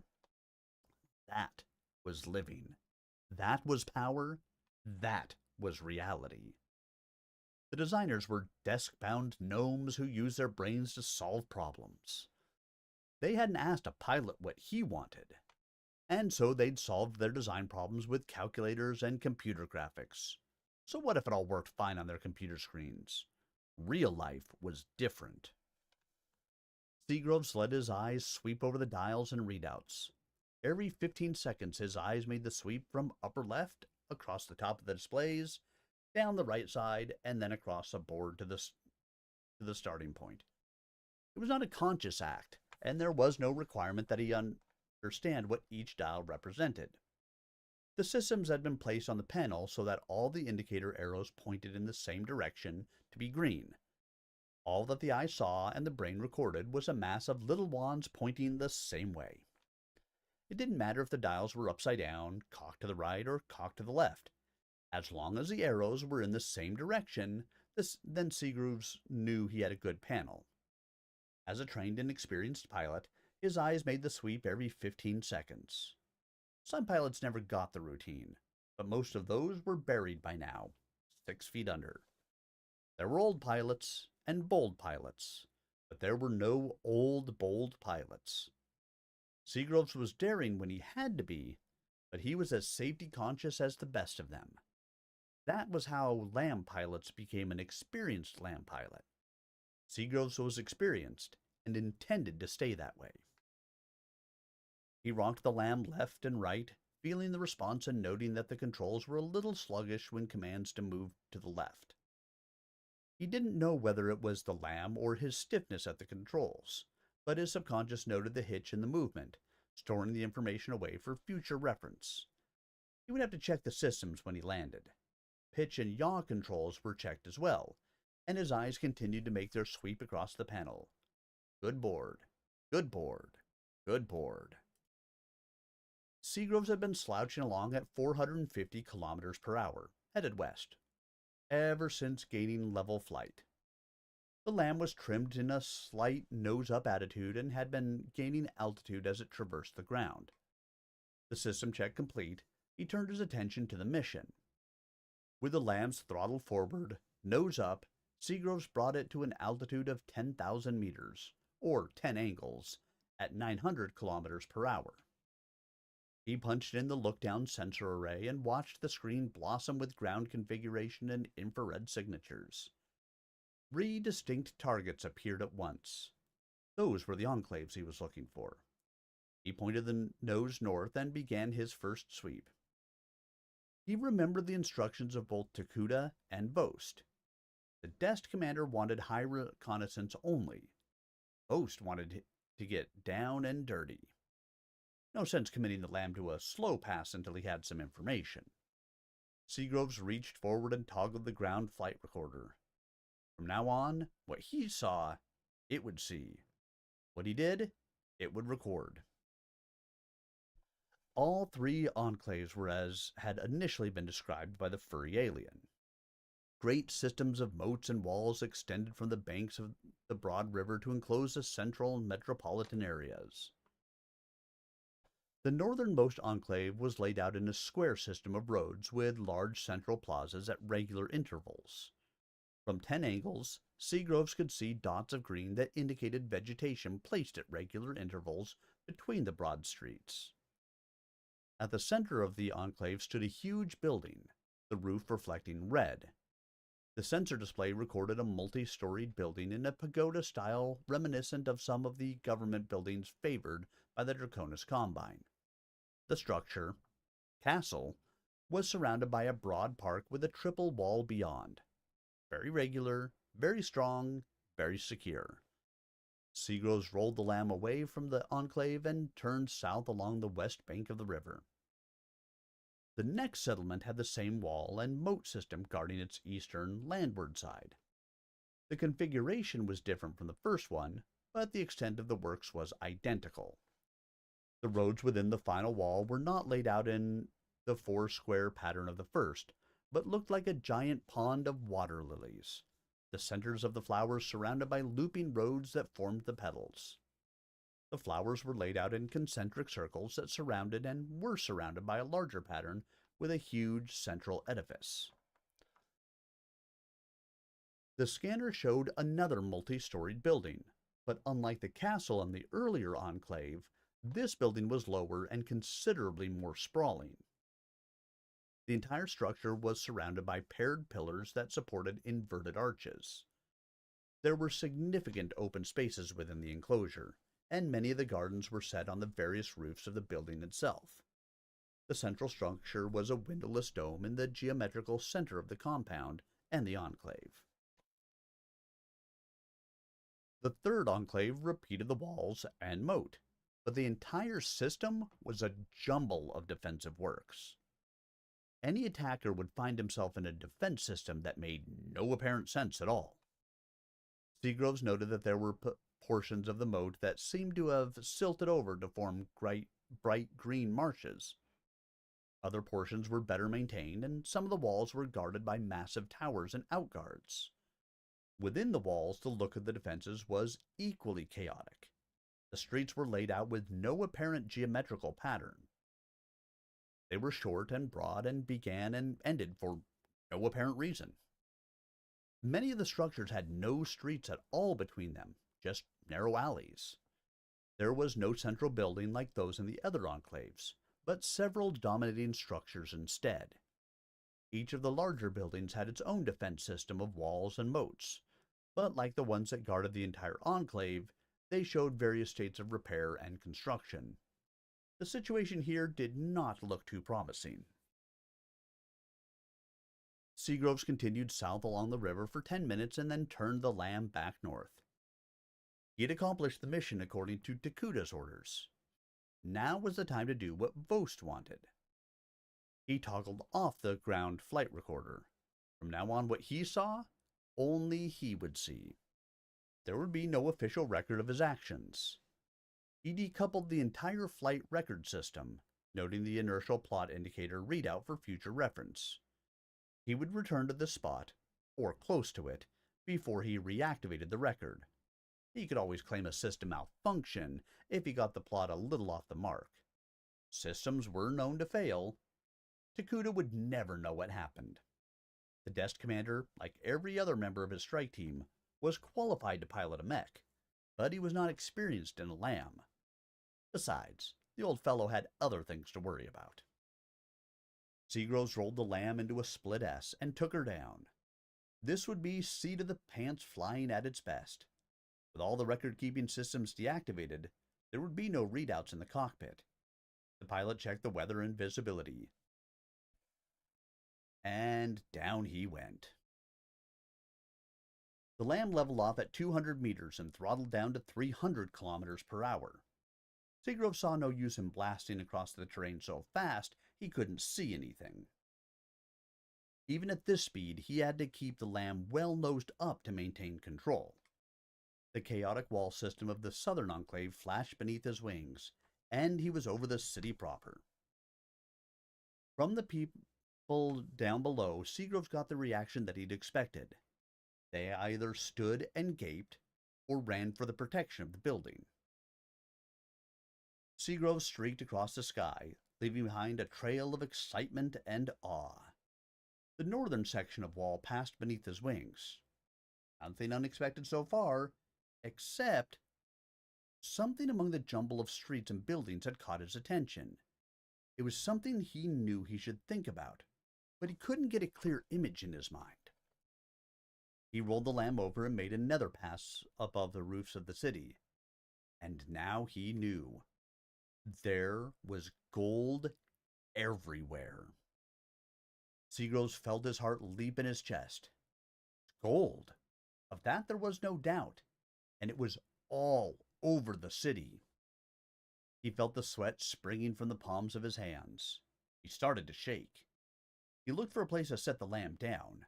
That was living. That was power. That was reality. The designers were desk-bound gnomes who used their brains to solve problems. They hadn't asked a pilot what he wanted, and so they'd solved their design problems with calculators and computer graphics. So what if it all worked fine on their computer screens? Real life was different. Seagroves let his eyes sweep over the dials and readouts. Every 15 seconds, his eyes made the sweep from upper left, across the top of the displays, down the right side, and then across the board to the starting point. It was not a conscious act, and there was no requirement that he understand what each dial represented. The systems had been placed on the panel so that all the indicator arrows pointed in the same direction to be green. All that the eye saw and the brain recorded was a mass of little wands pointing the same way. It didn't matter if the dials were upside down, cocked to the right, or cocked to the left. As long as the arrows were in the same direction, then Seagroves knew he had a good panel. As a trained and experienced pilot, his eyes made the sweep every 15 seconds. Some pilots never got the routine, but most of those were buried by now, 6 feet under. There were old pilots and bold pilots, but there were no old, bold pilots. Seagroves was daring when he had to be, but he was as safety conscious as the best of them. That was how Lamb pilots became an experienced Lamb pilot. Seagroves was experienced and intended to stay that way. He rocked the Lamb left and right, feeling the response and noting that the controls were a little sluggish when commands to move to the left. He didn't know whether it was the Lamb or his stiffness at the controls, but his subconscious noted the hitch in the movement, storing the information away for future reference. He would have to check the systems when he landed. Pitch and yaw controls were checked as well, and his eyes continued to make their sweep across the panel. Good board, good board, good board. Seagroves had been slouching along at 450 kilometers per hour, headed west, ever since gaining level flight. The Lamb was trimmed in a slight nose-up attitude and had been gaining altitude as it traversed the ground. The system check complete, he turned his attention to the mission. With the Lamb's throttle forward, nose up, Seagroves brought it to an altitude of 10,000 meters, or 10 angles, at 900 kilometers per hour. He punched in the look-down sensor array and watched the screen blossom with ground configuration and infrared signatures. 3 distinct targets appeared at once. Those were the enclaves he was looking for. He pointed the nose north and began his first sweep. He remembered the instructions of both Takuda and Boast. The desk commander wanted high reconnaissance only. Boast wanted to get down and dirty. No sense committing the Lamb to a slow pass until he had some information. Seagroves reached forward and toggled the ground flight recorder. From now on, what he saw, it would see. What he did, it would record. All 3 enclaves were as had initially been described by the furry alien. Great systems of moats and walls extended from the banks of the broad river to enclose the central and metropolitan areas. The northernmost enclave was laid out in a square system of roads with large central plazas at regular intervals. From 10 angles, Seagroves could see dots of green that indicated vegetation placed at regular intervals between the broad streets. At the center of the enclave stood a huge building, the roof reflecting red. The sensor display recorded a multi-storied building in a pagoda style reminiscent of some of the government buildings favored by the Draconis Combine. The structure, castle, was surrounded by a broad park with a triple wall beyond. Very regular, very strong, very secure. Seagroves rolled the Lamb away from the enclave and turned south along the west bank of the river. The next settlement had the same wall and moat system guarding its eastern landward side. The configuration was different from the first one, but the extent of the works was identical. The roads within the final wall were not laid out in the 4-square pattern of the first, but looked like a giant pond of water lilies, the centers of the flowers surrounded by looping roads that formed the petals. The flowers were laid out in concentric circles that surrounded and were surrounded by a larger pattern with a huge central edifice. The scanner showed another multi-storied building, but unlike the castle in the earlier enclave, this building was lower and considerably more sprawling. The entire structure was surrounded by paired pillars that supported inverted arches. There were significant open spaces within the enclosure, and many of the gardens were set on the various roofs of the building itself. The central structure was a windowless dome in the geometrical center of the compound and the enclave. The third enclave repeated the walls and moat, but the entire system was a jumble of defensive works. Any attacker would find himself in a defense system that made no apparent sense at all. Seagroves noted that there were portions of the moat that seemed to have silted over to form bright green marshes. Other portions were better maintained, and some of the walls were guarded by massive towers and outguards. Within the walls, the look of the defenses was equally chaotic. The streets were laid out with no apparent geometrical pattern. They were short and broad and began and ended for no apparent reason. Many of the structures had no streets at all between them, just narrow alleys. There was no central building like those in the other enclaves, but several dominating structures instead. Each of the larger buildings had its own defense system of walls and moats, but like the ones that guarded the entire enclave, they showed various states of repair and construction. The situation here did not look too promising. Seagroves continued south along the river for 10 minutes and then turned the Lamb back north. He had accomplished the mission according to Takuta's orders. Now was the time to do what Vost wanted. He toggled off the ground flight recorder. From now on, what he saw, only he would see. There would be no official record of his actions. He decoupled the entire flight record system, noting the inertial plot indicator readout for future reference. He would return to the spot, or close to it, before he reactivated the record. He could always claim a system malfunction if he got the plot a little off the mark. Systems were known to fail. Takuta would never know what happened. The desk commander, like every other member of his strike team, was qualified to pilot a mech, but he was not experienced in a Lamb. Besides, the old fellow had other things to worry about. Seagroves rolled the Lamb into a split S and took her down. This would be seat of the pants flying at its best. With all the record-keeping systems deactivated, there would be no readouts in the cockpit. The pilot checked the weather and visibility. And down he went. The Lamb leveled off at 200 meters and throttled down to 300 kilometers per hour. Seagrove saw no use in blasting across the terrain so fast he couldn't see anything. Even at this speed, he had to keep the Lamb well nosed up to maintain control. The chaotic wall system of the southern enclave flashed beneath his wings, and he was over the city proper. From the people down below, Seagroves got the reaction that he'd expected. They either stood and gaped, or ran for the protection of the building. Seagroves streaked across the sky, leaving behind a trail of excitement and awe. The northern section of wall passed beneath his wings. Nothing unexpected so far, except something among the jumble of streets and buildings had caught his attention. It was something he knew he should think about, but he couldn't get a clear image in his mind. He rolled the Lamb over and made another pass above the roofs of the city. And now he knew. There was gold everywhere. Seagroves felt his heart leap in his chest. Gold. Of that there was no doubt, and it was all over the city. He felt the sweat springing from the palms of his hands. He started to shake. He looked for a place to set the Lamb down.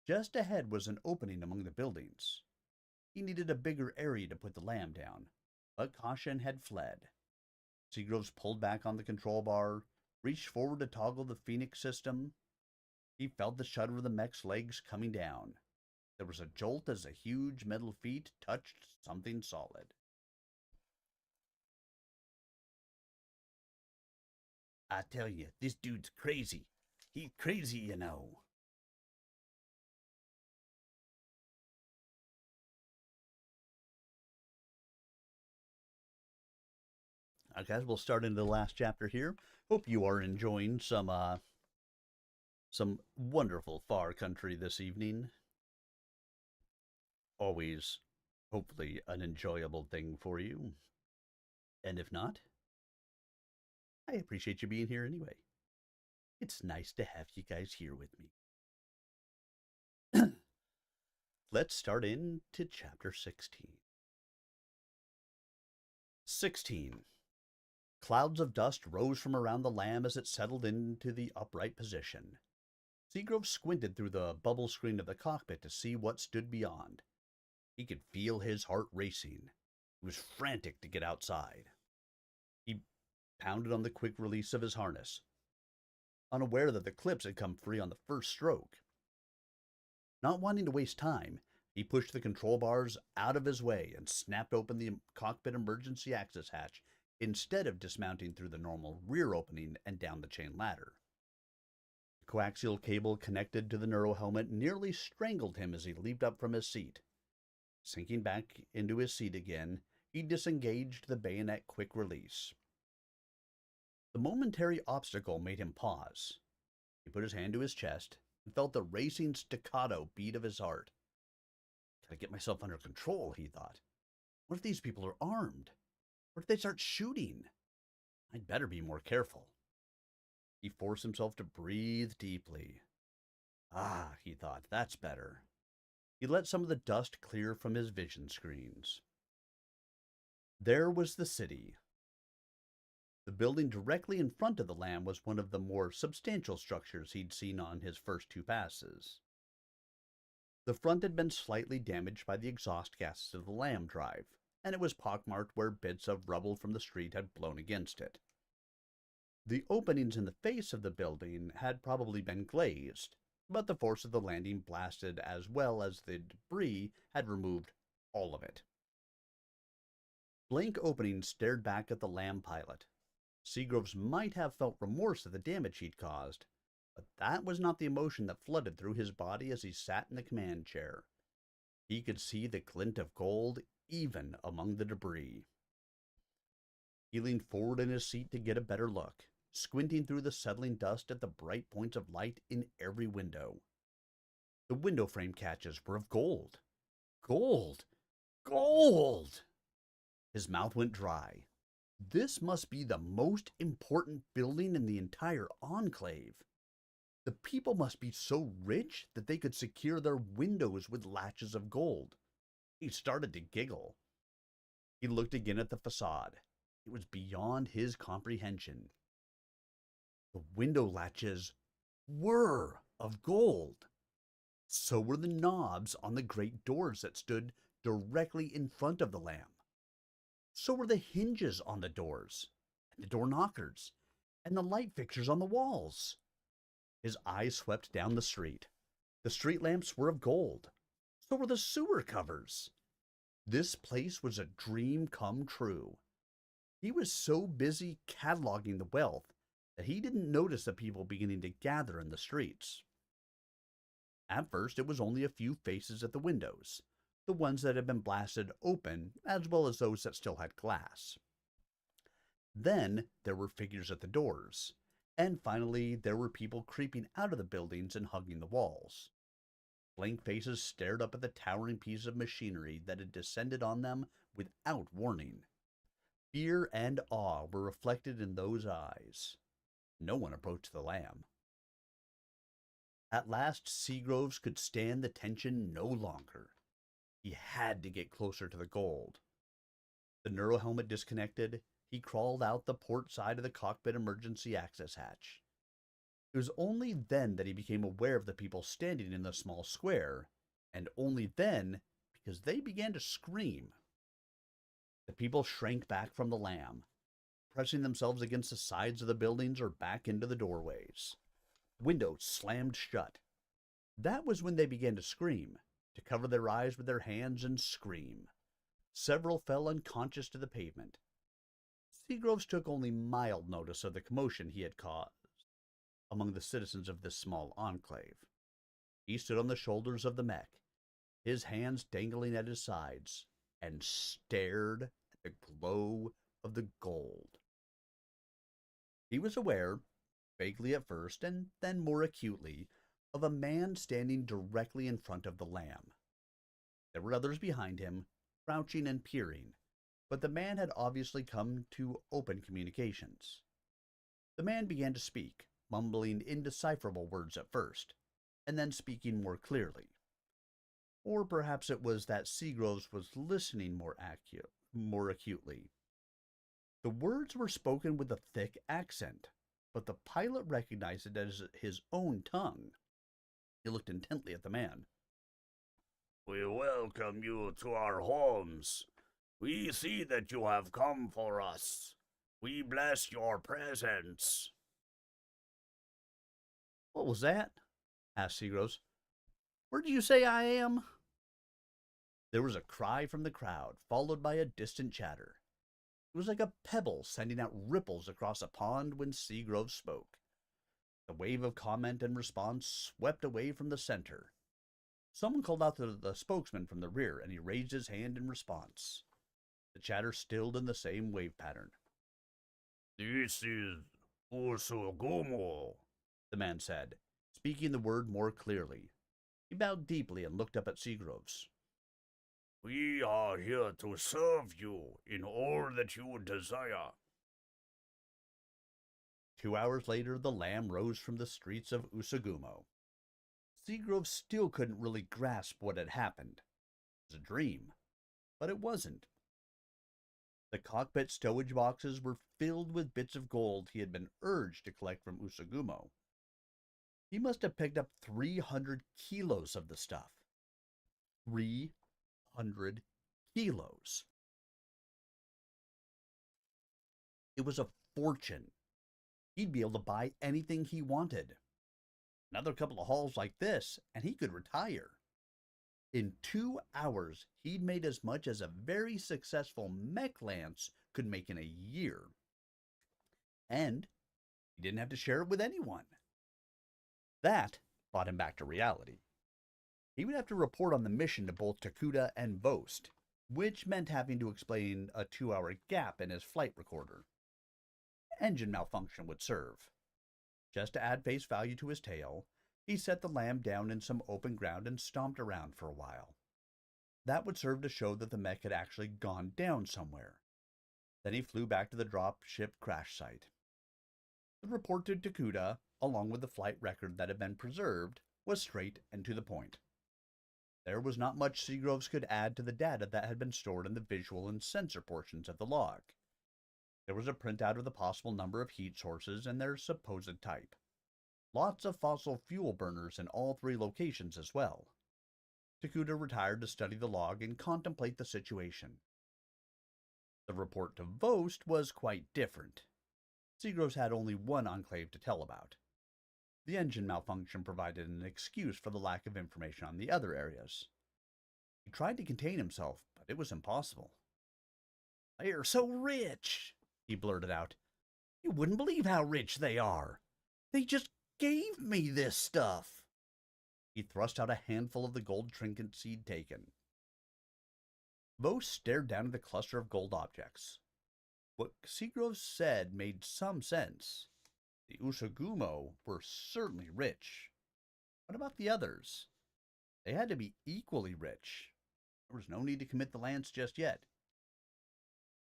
Just ahead was an opening among the buildings. He needed a bigger area to put the Lamb down, but caution had fled. Seagroves pulled back on the control bar, reached forward to toggle the Phoenix system. He felt the shudder of the mech's legs coming down. There was a jolt as the huge metal feet touched something solid. I tell you, this dude's crazy. He's crazy, you know. Okay, guys, we'll start into the last chapter here. Hope you are enjoying some some wonderful far country this evening. Always, hopefully, an enjoyable thing for you. And if not, I appreciate you being here anyway. It's nice to have you guys here with me. Let's start into chapter 16. 16. Clouds of dust rose from around the lamb as it settled into the upright position. Seagrove squinted through the bubble screen of the cockpit to see what stood beyond. He could feel his heart racing. He was frantic to get outside. He pounded on the quick release of his harness, unaware that the clips had come free on the first stroke. Not wanting to waste time, he pushed the control bars out of his way and snapped open the cockpit emergency access hatch instead of dismounting through the normal rear opening and down the chain ladder. The coaxial cable connected to the neurohelmet nearly strangled him as he leaped up from his seat. Sinking back into his seat again, he disengaged the bayonet quick release. The momentary obstacle made him pause. He put his hand to his chest and felt the racing staccato beat of his heart. Gotta get myself under control, he thought. What if these people are armed? What if they start shooting? I'd better be more careful. He forced himself to breathe deeply. Ah, he thought, that's better. He let some of the dust clear from his vision screens. There was the city. The building directly in front of the Lamb was one of the more substantial structures he'd seen on his first two passes. The front had been slightly damaged by the exhaust gases of the Lamb drive, and it was pockmarked where bits of rubble from the street had blown against it. The openings in the face of the building had probably been glazed, but the force of the landing blasted as well as the debris had removed all of it. Blank openings stared back at the Lamb pilot. Seagroves might have felt remorse at the damage he'd caused, but that was not the emotion that flooded through his body as he sat in the command chair. He could see the glint of gold even among the debris. He leaned forward in his seat to get a better look, squinting through the settling dust at the bright points of light in every window. The window frame catches were of gold. Gold! Gold! His mouth went dry. This must be the most important building in the entire enclave. The people must be so rich that they could secure their windows with latches of gold. He started to giggle. He looked again at the facade. It was beyond his comprehension. The window latches were of gold. So were the knobs on the great doors that stood directly in front of the Lamb. So were the hinges on the doors, and the door knockers, and the light fixtures on the walls. His eyes swept down the street. The street lamps were of gold. So were the sewer covers. This place was a dream come true. He was so busy cataloging the wealth that he didn't notice the people beginning to gather in the streets. At first, it was only a few faces at the windows, the ones that had been blasted open, as well as those that still had glass. Then there were figures at the doors, and finally there were people creeping out of the buildings and hugging the walls. Blank faces stared up at the towering piece of machinery that had descended on them without warning. Fear and awe were reflected in those eyes. No one approached the Lamb. At last, Seagroves could stand the tension no longer. He had to get closer to the gold. The neurohelmet disconnected, he crawled out the port side of the cockpit emergency access hatch. It was only then that he became aware of the people standing in the small square, and only then because they began to scream. The people shrank back from the Lamb, pressing themselves against the sides of the buildings or back into the doorways. Windows slammed shut. That was when they began to scream, to cover their eyes with their hands and scream. Several fell unconscious to the pavement. Seagroves took only mild notice of the commotion he had caused among the citizens of this small enclave. He stood on the shoulders of the mech, his hands dangling at his sides, and stared at the glow of the gold. He was aware vaguely at first and then more acutely, of a man standing directly in front of the lamb. There were others behind him, crouching and peering, but the man had obviously come to open communications. The man began to speak, mumbling indecipherable words at first, and then speaking more clearly. Or perhaps it was that Seagroves was listening more acutely. The words were spoken with a thick accent, but the pilot recognized it as his own tongue. He looked intently at the man. We welcome you to our homes. We see that you have come for us. We bless your presence. What was that? Asked Seagroves. Where do you say I am? There was a cry from the crowd, followed by a distant chatter. It was like a pebble sending out ripples across a pond when Seagroves spoke. The wave of comment and response swept away from the center. Someone called out to the spokesman from the rear, and he raised his hand in response. The chatter stilled in the same wave pattern. This is Usugumo, the man said, speaking the word more clearly. He bowed deeply and looked up at Seagroves. We are here to serve you in all that you desire. 2 hours later, the lamb rose from the streets of Usugumo. Seagroves still couldn't really grasp what had happened. It was a dream, but it wasn't. The cockpit stowage boxes were filled with bits of gold he had been urged to collect from Usugumo. He must have picked up 300 kilos of the stuff. 300 kilos. It was a fortune. He'd be able to buy anything he wanted. Another couple of hauls like this, and he could retire. In 2 hours, he'd made as much as a very successful mech lance could make in a year. And he didn't have to share it with anyone. That brought him back to reality. He would have to report on the mission to both Takuda and Vost, which meant having to explain a 2-hour gap in his flight recorder. Engine malfunction would serve. Just to add face value to his tale, he set the lamb down in some open ground and stomped around for a while. That would serve to show that the mech had actually gone down somewhere. Then he flew back to the drop ship crash site. The report to Takuda, along with the flight record that had been preserved, was straight and to the point. There was not much Seagroves could add to the data that had been stored in the visual and sensor portions of the log. There was a printout of the possible number of heat sources and their supposed type. Lots of fossil fuel burners in all 3 locations as well. Takuda retired to study the log and contemplate the situation. The report to Vost was quite different. Seagroves had only one enclave to tell about. The engine malfunction provided an excuse for the lack of information on the other areas. He tried to contain himself, but it was impossible. "They're so rich," he blurted out. "You wouldn't believe how rich they are. They just gave me this stuff." He thrust out a handful of the gold trinkets he'd taken. Vost stared down at the cluster of gold objects. What Seagroves said made some sense. The Usugumo were certainly rich. What about the others? They had to be equally rich. There was no need to commit the lance just yet.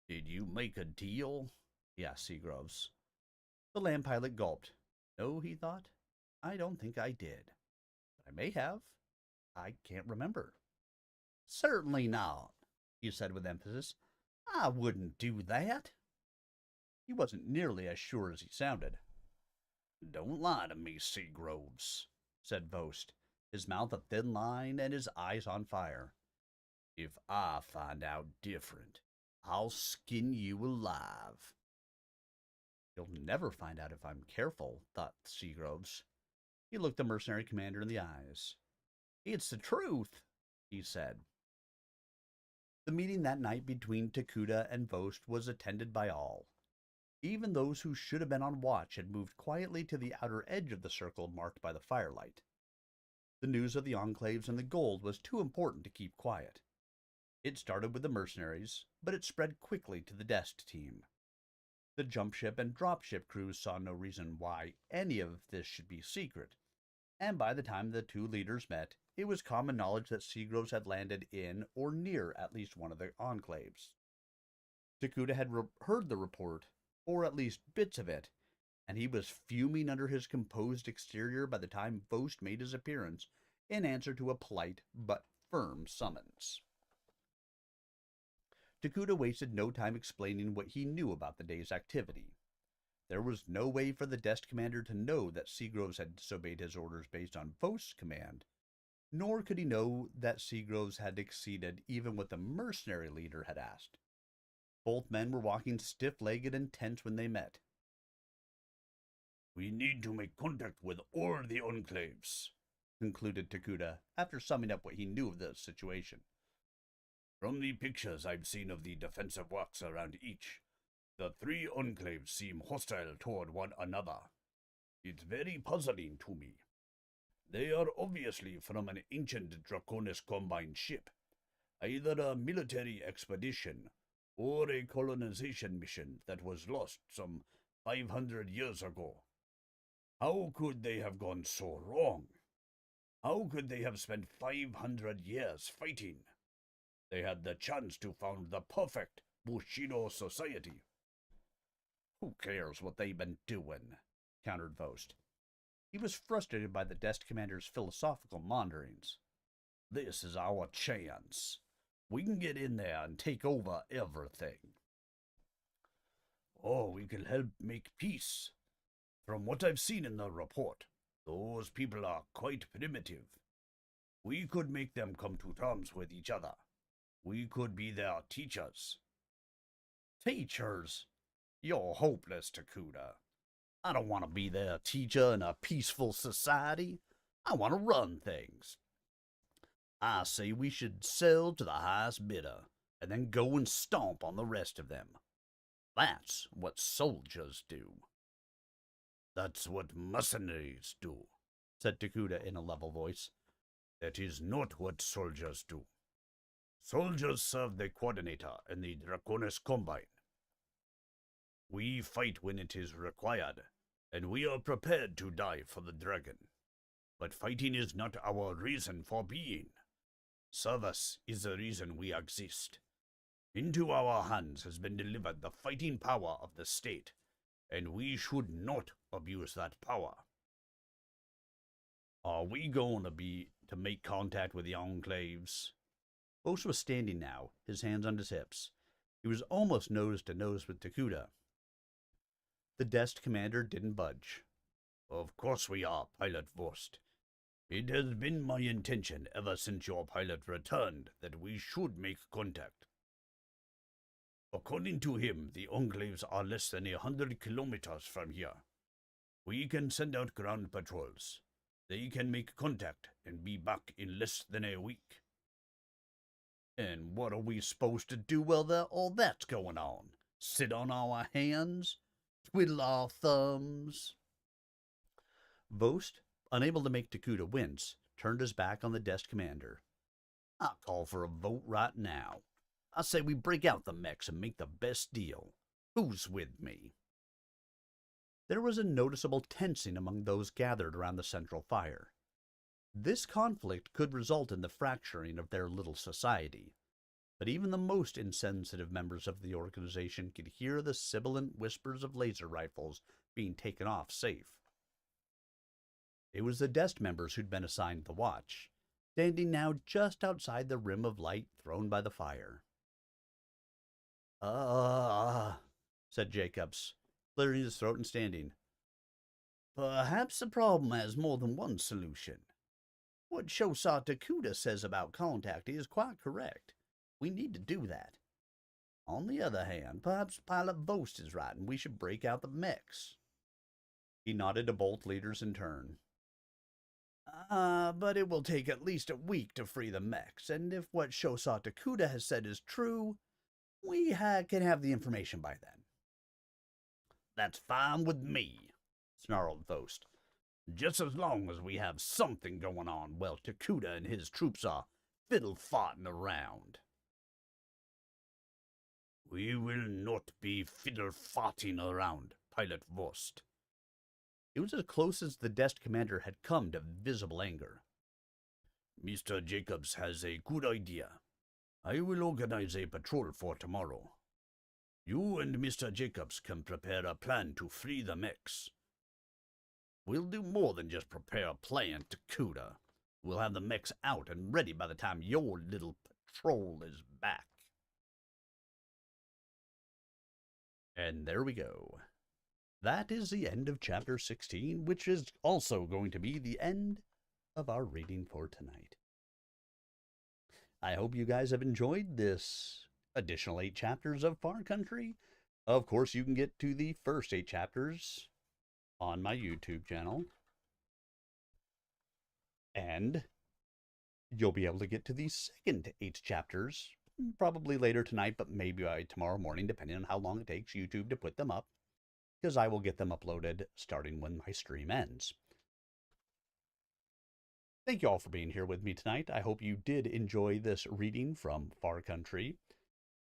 "Did you make a deal?" he asked Seagroves. The lamb pilot gulped. No, he thought. I don't think I did. But I may have. I can't remember. "Certainly not," he said with emphasis. "I wouldn't do that." He wasn't nearly as sure as he sounded. "Don't lie to me, Seagroves," said Vost, his mouth a thin line and his eyes on fire. "If I find out different, I'll skin you alive." "You'll never find out if I'm careful," thought Seagroves. He looked the mercenary commander in the eyes. "It's the truth," he said. The meeting that night between Takuda and Vost was attended by all. Even those who should have been on watch had moved quietly to the outer edge of the circle marked by the firelight. The news of the enclaves and the gold was too important to keep quiet. It started with the mercenaries, but it spread quickly to the desk team. The jump ship and drop ship crews saw no reason why any of this should be secret, and by the time the two leaders met, it was common knowledge that Seagroves had landed in or near at least one of the enclaves. Takuda had heard the report, or at least bits of it, and he was fuming under his composed exterior by the time Vost made his appearance in answer to a polite but firm summons. Takuda wasted no time explaining what he knew about the day's activity. There was no way for the desk commander to know that Seagroves had disobeyed his orders based on Vost's command, nor could he know that Seagroves had exceeded even what the mercenary leader had asked. Both men were walking stiff-legged and tense when they met. "We need to make contact with all the enclaves," concluded Takuda, after summing up what he knew of the situation. "From the pictures I've seen of the defensive works around each, the three enclaves seem hostile toward one another. It's very puzzling to me. They are obviously from an ancient Draconis Combine ship, either a military expedition or a colonization mission that was lost some 500 years ago. How could they have gone so wrong? How could they have spent 500 years fighting? They had the chance to found the perfect Bushido society." "Who cares what they've been doing?" countered Vost. He was frustrated by the desk commander's philosophical maunderings. "This is our chance. We can get in there and take over everything. Or we can help make peace. From what I've seen in the report, those people are quite primitive. We could make them come to terms with each other. We could be their teachers." "Teachers? You're hopeless, Takuda. I don't want to be their teacher in a peaceful society. I want to run things. I say we should sell to the highest bidder, and then go and stomp on the rest of them. That's what soldiers do." "That's what mercenaries do," said Takuda in a level voice. "That is not what soldiers do. Soldiers serve the coordinator in the Draconis Combine. We fight when it is required, and we are prepared to die for the dragon. But fighting is not our reason for being. Service is the reason we exist. Into our hands has been delivered the fighting power of the state, and we should not abuse that power." "Are we going to make contact with the enclaves?" Vost was standing now, his hands on his hips. He was almost nose to nose with Takuda. The desk commander didn't budge. "Of course we are, Pilot Vost. It has been my intention ever since your pilot returned that we should make contact. According to him, the enclaves are less than 100 kilometers from here. We can send out ground patrols. They can make contact and be back in less than a week." "And what are we supposed to do while all that's going on? Sit on our hands? Twiddle our thumbs?" Vost, unable to make Takuda wince, turned his back on the desk commander. "I'll call for a vote right now. I say we break out the mechs and make the best deal. Who's with me?" There was a noticeable tensing among those gathered around the central fire. This conflict could result in the fracturing of their little society, but even the most insensitive members of the organization could hear the sibilant whispers of laser rifles being taken off safe. It was the desk members who'd been assigned the watch, standing now just outside the rim of light thrown by the fire. Said Jacobs, clearing his throat and standing. "Perhaps the problem has more than one solution. What Shosar Takuda says about contact is quite correct. We need to do that. On the other hand, perhaps Pilot Vost is right and we should break out the mechs." He nodded to both leaders in turn. But it will take at least a week to free the mechs, and if what Shosar Takuda has said is true, we can have the information by then." "That's fine with me," snarled Vost. "Just as long as we have something going on while Takuda and his troops are fiddle-farting around." We will not be fiddle-farting around, Pilot Vost. It was as close as the desk commander had come to visible anger. Mr. Jacobs has a good idea. I will organize a patrol for tomorrow. You and Mr. Jacobs can prepare a plan to free the mechs. We'll do more than just prepare a plan, Takuda. We'll have the mechs out and ready by the time your little patrol is back. And there we go. That is the end of Chapter 16, which is also going to be the end of our reading for tonight. I hope you guys have enjoyed this additional 8 chapters of Far Country. Of course, you can get to the first 8 chapters on my YouTube channel. And you'll be able to get to the second 8 chapters probably later tonight, but maybe by tomorrow morning, depending on how long it takes YouTube to put them up, because I will get them uploaded starting when my stream ends. Thank you all for being here with me tonight. I hope you did enjoy this reading from Far Country.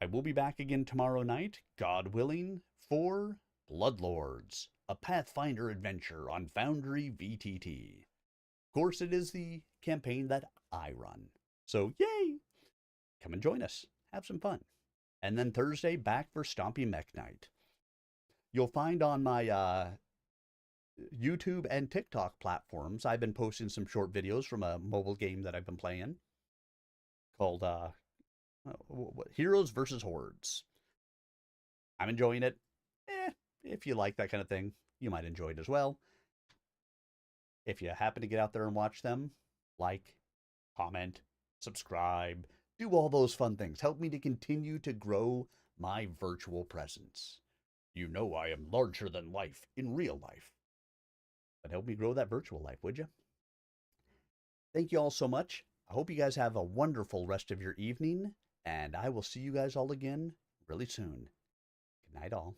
I will be back again tomorrow night, God willing, for Bloodlords, a Pathfinder adventure on Foundry VTT. Of course, it is the campaign that I run. So, yay! Come and join us. Have some fun. And then Thursday, back for Stompy Mech Night. You'll find on my YouTube and TikTok platforms, I've been posting some short videos from a mobile game that I've been playing called Heroes vs. Hordes. I'm enjoying it. If you like that kind of thing, you might enjoy it as well. If you happen to get out there and watch them, like, comment, subscribe, do all those fun things. Help me to continue to grow my virtual presence. You know I am larger than life in real life. But help me grow that virtual life, would you? Thank you all so much. I hope you guys have a wonderful rest of your evening, and I will see you guys all again really soon. Good night, all.